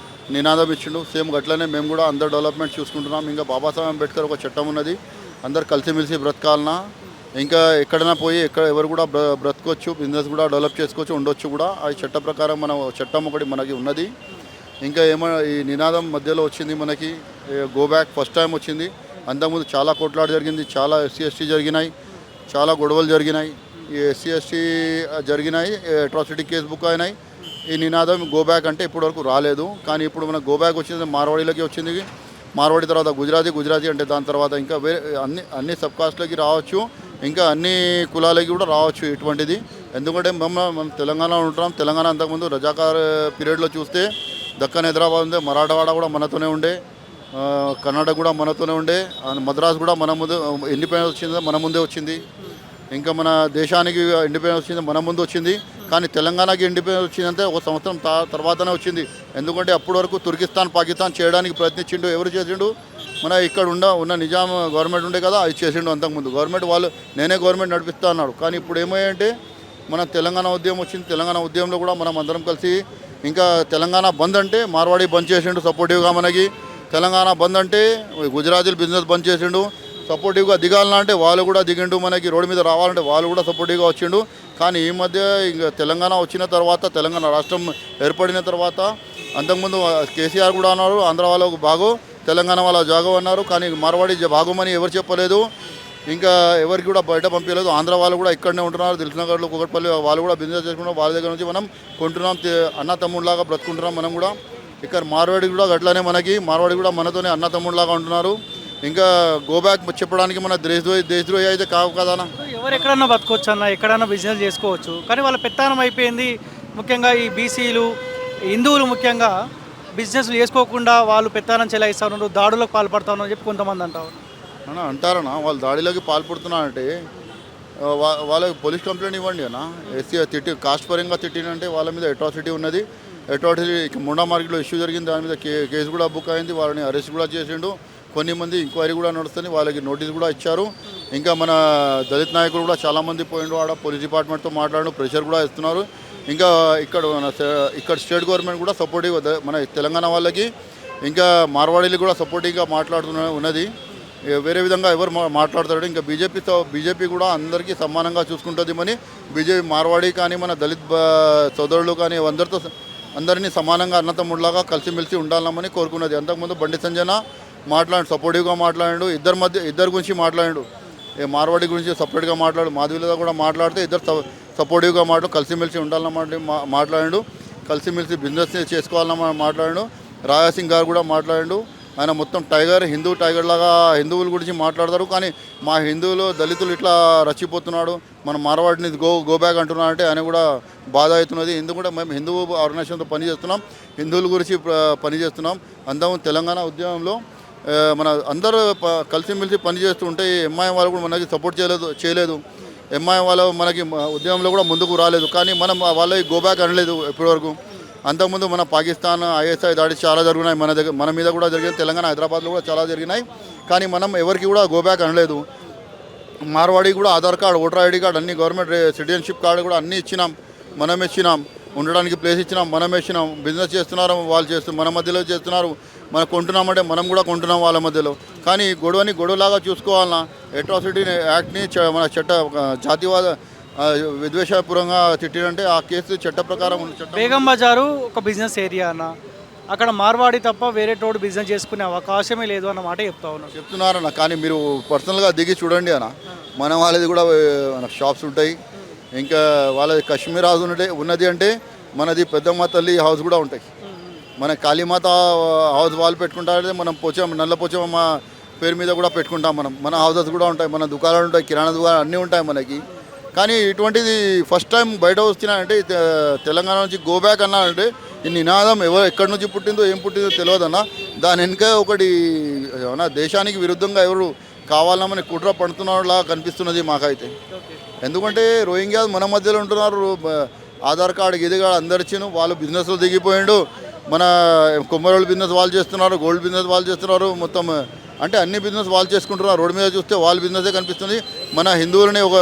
నినాదం ఇచ్చిండు. సేమ్ అట్లనే మేము కూడా అందరు డెవలప్మెంట్ చూసుకుంటున్నాం. ఇంకా బాబాసాహెబ్ అంబేద్కర్ ఒక చట్టం ఉన్నది, అందరు కలిసిమెలిసి బ్రతకాలన్నా. ఇంకా ఎక్కడైనా పోయి ఎవరు కూడా బ్రతకొచ్చు, బిజినెస్ కూడా డెవలప్ చేసుకోవచ్చు, ఉండొచ్చు కూడా. ఆ చట్ట ప్రకారం మన చట్టం ఒకటి మనకి ఉన్నది. ఇంకా ఈ నినాదం మధ్యలో వచ్చింది మనకి గో బ్యాక్ ఫస్ట్ టైం వచ్చింది. అంతకుముందు చాలా కొట్లాట జరిగింది, చాలా ఎస్సీ జరిగినాయి, చాలా గొడవలు జరిగినాయి. ఈ ఎస్సీ జరిగినాయి, అట్రాసిటీ కేసు బుక్ అయినాయి. ఈ నినాదం గో బ్యాక్ అంటే ఇప్పటివరకు రాలేదు. కానీ ఇప్పుడు మన గో బ్యాక్ వచ్చింది మార్వాడీలకి వచ్చింది. మార్వాడి తర్వాత గుజరాతీ అంటే దాని తర్వాత ఇంకా వేరే అన్ని సబ్ కాస్ట్లకి రావచ్చు, ఇంకా అన్ని కులాలకి కూడా రావచ్చు ఇటువంటిది. ఎందుకంటే మనం తెలంగాణలో ఉంటున్నాం. తెలంగాణ అంతకుముందు రజాకార్ పీరియడ్లో చూస్తే దక్కన్ హైదరాబాద్ ఉండే, మరాఠవాడ కూడా మనతోనే ఉండే, కర్ణాటక కూడా మనతోనే ఉండే, మద్రాస్ కూడా మన ముందు ఇండిపెండెన్స్ వచ్చింది, మన ముందే వచ్చింది. ఇంకా మన దేశానికి ఇండిపెండెన్స్ వచ్చింది, మన ముందు వచ్చింది. కానీ తెలంగాణకి ఇండిపెండెన్స్ వచ్చిందంటే ఒక సంవత్సరం తర్వాతనే వచ్చింది. ఎందుకంటే అప్పటి వరకు తుర్కిస్తాన్ పాకిస్తాన్ చేయడానికి ప్రయత్నించిండు. ఎవరు చేసిండు? మన ఇక్కడ ఉన్న నిజాం గవర్నమెంట్ ఉండే కదా, అది చేసిండు. అంతకుముందు గవర్నమెంట్ వాళ్ళు నేనే గవర్నమెంట్ నడిపిస్తా అన్నాడు. కానీ ఇప్పుడు ఏమయ్యంటే మన తెలంగాణ ఉద్యమం వచ్చింది. తెలంగాణ ఉద్యమంలో కూడా మనం అందరం కలిసి ఇంకా తెలంగాణ బంద్ అంటే మార్వాడి బంద్ చేసిండు సపోర్టివ్గా మనకి. తెలంగాణ బంద్ అంటే గుజరాతీలు బిజినెస్ బంద్ చేసిండు. సపోర్టివ్గా దిగాలన్నా అంటే వాళ్ళు కూడా దిగిండు. మనకి రోడ్డు మీద రావాలంటే వాళ్ళు కూడా సపోర్టివ్గా వచ్చిండు. కానీ ఈ మధ్య ఇంకా తెలంగాణ వచ్చిన తర్వాత, తెలంగాణ రాష్ట్రం ఏర్పడిన తర్వాత, అంతకుముందు కేసీఆర్ కూడా అన్నారు ఆంధ్ర వాళ్ళకు బాగో, తెలంగాణ వాళ్ళ జాగో అన్నారు. కానీ మార్వాడి బాగోమని ఎవరు చెప్పలేదు, ఇంకా ఎవరికి కూడా బయట పంపించలేదు. ఆంధ్ర వాళ్ళు కూడా ఇక్కడనే ఉంటున్నారు, దిల్సునగర్లో కూకట్పల్లి. వాళ్ళు కూడా బిజినెస్ చేసుకుంటున్నారు. వాళ్ళ దగ్గర నుంచి మనం కొంటున్నాం, అన్న తమ్ముడిలాగా బ్రతుకుంటున్నాం మనం కూడా. ఇక్కడ మార్వాడి కూడా అట్లనే మనకి మార్వాడి కూడా మనతోనే అన్న తమ్ముడిలాగా ఉంటున్నారు. ఇంకా గో బ్యాక్ చెప్పడానికి మన దేశద్రోహి అయితే కావు కదా. ఎవరు ఎక్కడన్నా బతకొచ్చు అన్న, ఎక్కడన్నా బిజినెస్ చేసుకోవచ్చు. కానీ వాళ్ళ పెత్తనం అయిపోయింది. ముఖ్యంగా ఈ బీసీలు, హిందువులు ముఖ్యంగా బిజినెస్లు చేసుకోకుండా వాళ్ళు పెత్తనం చెలాయిస్తూ ఉన్నారు, దాడులకు పాల్పడుతూ ఉన్నారని చెప్పి కొంతమంది అంటారు. అంటారన్నా వాళ్ళు దాడిలోకి పాల్పడుతున్నారంటే వాళ్ళకి పోలీస్ కంప్లైంట్ ఇవ్వండి అన్న. ఎస్సీ కాస్ట్ పరంగా తిట్టినంటే వాళ్ళ మీద అట్రాసిటీ ఉన్నది. అట్రాసిటీ ముండా మార్కెట్లో ఇష్యూ జరిగింది, దాని మీద కేసు కూడా బుక్ అయింది. వాళ్ళని అరెస్ట్ కూడా చేసిండు. కొన్ని మంది ఎంక్వైరీ కూడా నడుస్తుంది, వాళ్ళకి నోటీస్ కూడా ఇచ్చారు. ఇంకా మన దళిత్ నాయకులు కూడా చాలామంది పోయిండు, ఆడ పోలీస్ డిపార్ట్మెంట్తో మాట్లాడు, ప్రెషర్ కూడా ఇస్తున్నారు. ఇంకా ఇక్కడ స్టేట్ గవర్నమెంట్ కూడా సపోర్టివ్ మన తెలంగాణ వాళ్ళకి, ఇంకా మార్వాడీలు కూడా సపోర్టివ్గా ఉన్నది. వేరే విధంగా ఎవరు మాట్లాడతాడు. ఇంకా బీజేపీ కూడా అందరికీ సమానంగా చూసుకుంటుంది. మరి బీజేపీ మార్వాడి కానీ మన దళిత్ సోదరులు కానీ అందరినీ సమానంగా అన్నతమ్ముడిలాగా కలిసిమెలిసి ఉండాలమని కోరుకున్నది. అంతకుముందు బండి సంజన సపోర్టివ్గా మాట్లాడాడు. ఇద్దరు గురించి మాట్లాడాడు. మార్వాడి గురించి సపరేట్గా మాట్లాడు, మాధవిలతో కూడా మాట్లాడితే ఇద్దరు సపోర్టివ్గా కలిసిమెలిసి ఉండాలన్నమాట మాట్లాడాడు. కలిసిమెలిసి బిజినెస్ చేసుకోవాలన్న మాట్లాడాడు. రాజాసింగ్ గారు కూడా మాట్లాడాడు. ఆయన మొత్తం హిందూ టైగర్ లాగా హిందువుల గురించి మాట్లాడతారు. కానీ మా హిందువులు దళితులు ఇట్లా రచ్చిపోతున్నాడు, మన మార్వాడిని గో బ్యాక్ అంటున్నారంటే ఆయన కూడా బాధ అవుతున్నది. ఎందుకంటే మేము హిందూ ఆర్గనైజేషన్తో పనిచేస్తున్నాం, హిందువుల గురించి పనిచేస్తున్నాం. అందరం తెలంగాణ ఉద్యమంలో మన అందరూ కలిసిమెలిసి పనిచేస్తుంటే ఎంఐ వాళ్ళు కూడా మనకి సపోర్ట్ చేయలేదు. ఎంఐ వాళ్ళు మనకి ఉద్యమంలో కూడా ముందుకు రాలేదు. కానీ మనం వాళ్ళకి గో బ్యాక్ అనలేదు ఇప్పటివరకు. అంతకుముందు మన పాకిస్తాన్ ఐఎస్ఐ దాడి చాలా జరిగినాయి, మన మీద కూడా జరిగింది. తెలంగాణ హైదరాబాద్లో కూడా చాలా జరిగినాయి. కానీ మనం ఎవరికి కూడా గో బ్యాక్ అనలేదు. మార్వాడికి కూడా Aadhaar card, voter ID card, అన్ని గవర్నమెంట్ సిటిజన్షిప్ కార్డు కూడా అన్నీ మనమే ఇచ్చినాం. ఉండడానికి ప్లేస్ ఇచ్చినాం, మనమే ఇచ్చినాం. బిజినెస్ చేస్తున్నారు, వాళ్ళు మన మధ్యలో చేస్తున్నారు. మనం కొంటున్నామంటే మనం కూడా కొంటున్నాం వాళ్ళ మధ్యలో. కానీ గొడవలాగా చూసుకోవాలన్నా అట్రాసిటీ యాక్ట్ని మన జాతీయవాద విద్వేషపూర్వంగా తిట్టినంటే ఆ కేసు చట్ట ప్రకారం బేగం బజారు ఒక బిజినెస్ ఏరియా అన్న, అక్కడ మార్వాడి తప్ప వేరే తోడు బిజినెస్ చేసుకునే అవకాశమే లేదు అన్న మాట చెప్తున్నారన్న. కానీ మీరు పర్సనల్గా దిగి చూడండి అన్న, మన వాళ్ళది కూడా షాప్స్ ఉంటాయి. ఇంకా వాళ్ళది కాశ్మీర్ హౌస్ ఉన్నది అంటే మనది పెద్దమ్మ తల్లి హౌస్ కూడా ఉంటాయి. మన కాళీమాత హౌస్ వాళ్ళు పెట్టుకుంటారంటే మనం నల్ల పోచమ్మ పేరు మీద కూడా పెట్టుకుంటాం. మన హౌసెస్ కూడా ఉంటాయి, మన దుకాణాలు ఉంటాయి, కిరాణా దుకాణాలు అన్నీ ఉంటాయి మనకి. కానీ ఇటువంటిది ఫస్ట్ టైం బయట వస్తున్నాయంటే తెలంగాణ నుంచి గో బ్యాక్ అన్నారంటే ఈ నినాదం ఎక్కడి నుంచి పుట్టిందో ఏం పుట్టిందో తెలియదన్న. దాని వెనుక ఒకటి ఏమన్నా దేశానికి విరుద్ధంగా ఎవరు కావాలమని కుట్ర పడుతున్నలా కనిపిస్తున్నది మాకైతే. ఎందుకంటే రోహింగ్యాస్ మన మధ్యలో ఉంటున్నారు. ఆధార్ కార్డు గిదిగాడు అందరు ఇచ్చిన వాళ్ళు బిజినెస్లో దిగిపోయిండు. మన కొమ్మరోళ్ళు బిజినెస్ వాళ్ళు చేస్తున్నారు, గోల్డ్ బిజినెస్ వాళ్ళు చేస్తున్నారు. మొత్తం అంటే అన్ని బిజినెస్ వాళ్ళు చేసుకుంటున్నారు. రోడ్డు మీద చూస్తే వాళ్ళ బిజినెసే కనిపిస్తుంది. మన హిందువులని ఒక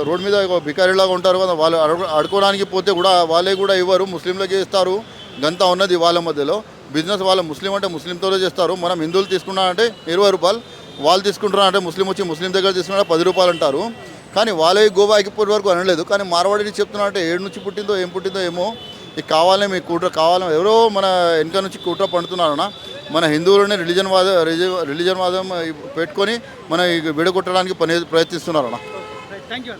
రోడ్ మీద ఒక బికారీలాగా ఉంటారు కదా, వాళ్ళు అడుకోవడానికి పోతే కూడా వాళ్ళే కూడా ఇవ్వరు, ముస్లింలకి ఇస్తారు. గంతా ఉన్నది వాళ్ళ మధ్యలో. బిజినెస్ వాళ్ళ ముస్లిం అంటే ముస్లింతోనే చేస్తారు. మనం హిందువులు తీసుకున్నారంటే 20 రూపాయలు, వాళ్ళు తీసుకుంటున్నారంటే ముస్లిం వచ్చి ముస్లిం దగ్గర తీసుకున్నా 10 రూపాయలు అంటారు. కానీ వాళ్ళే గోబాకి ఇప్పటి వరకు అనలేదు. కానీ మార్వాడిని చెప్తున్నారంటే ఏడు నుంచి పుట్టిందో ఏం పుట్టిందో ఏమో. ఇది కావాలని మీకు కుట్ర కావాలని ఎవరో మన వెనక నుంచి కుట్ర పండుతున్నారన్న. మన హిందువులని రిలీజన్ వాదం పెట్టుకొని మన విడగొట్టడానికి ప్రయత్నిస్తున్నారన్న. Thank you.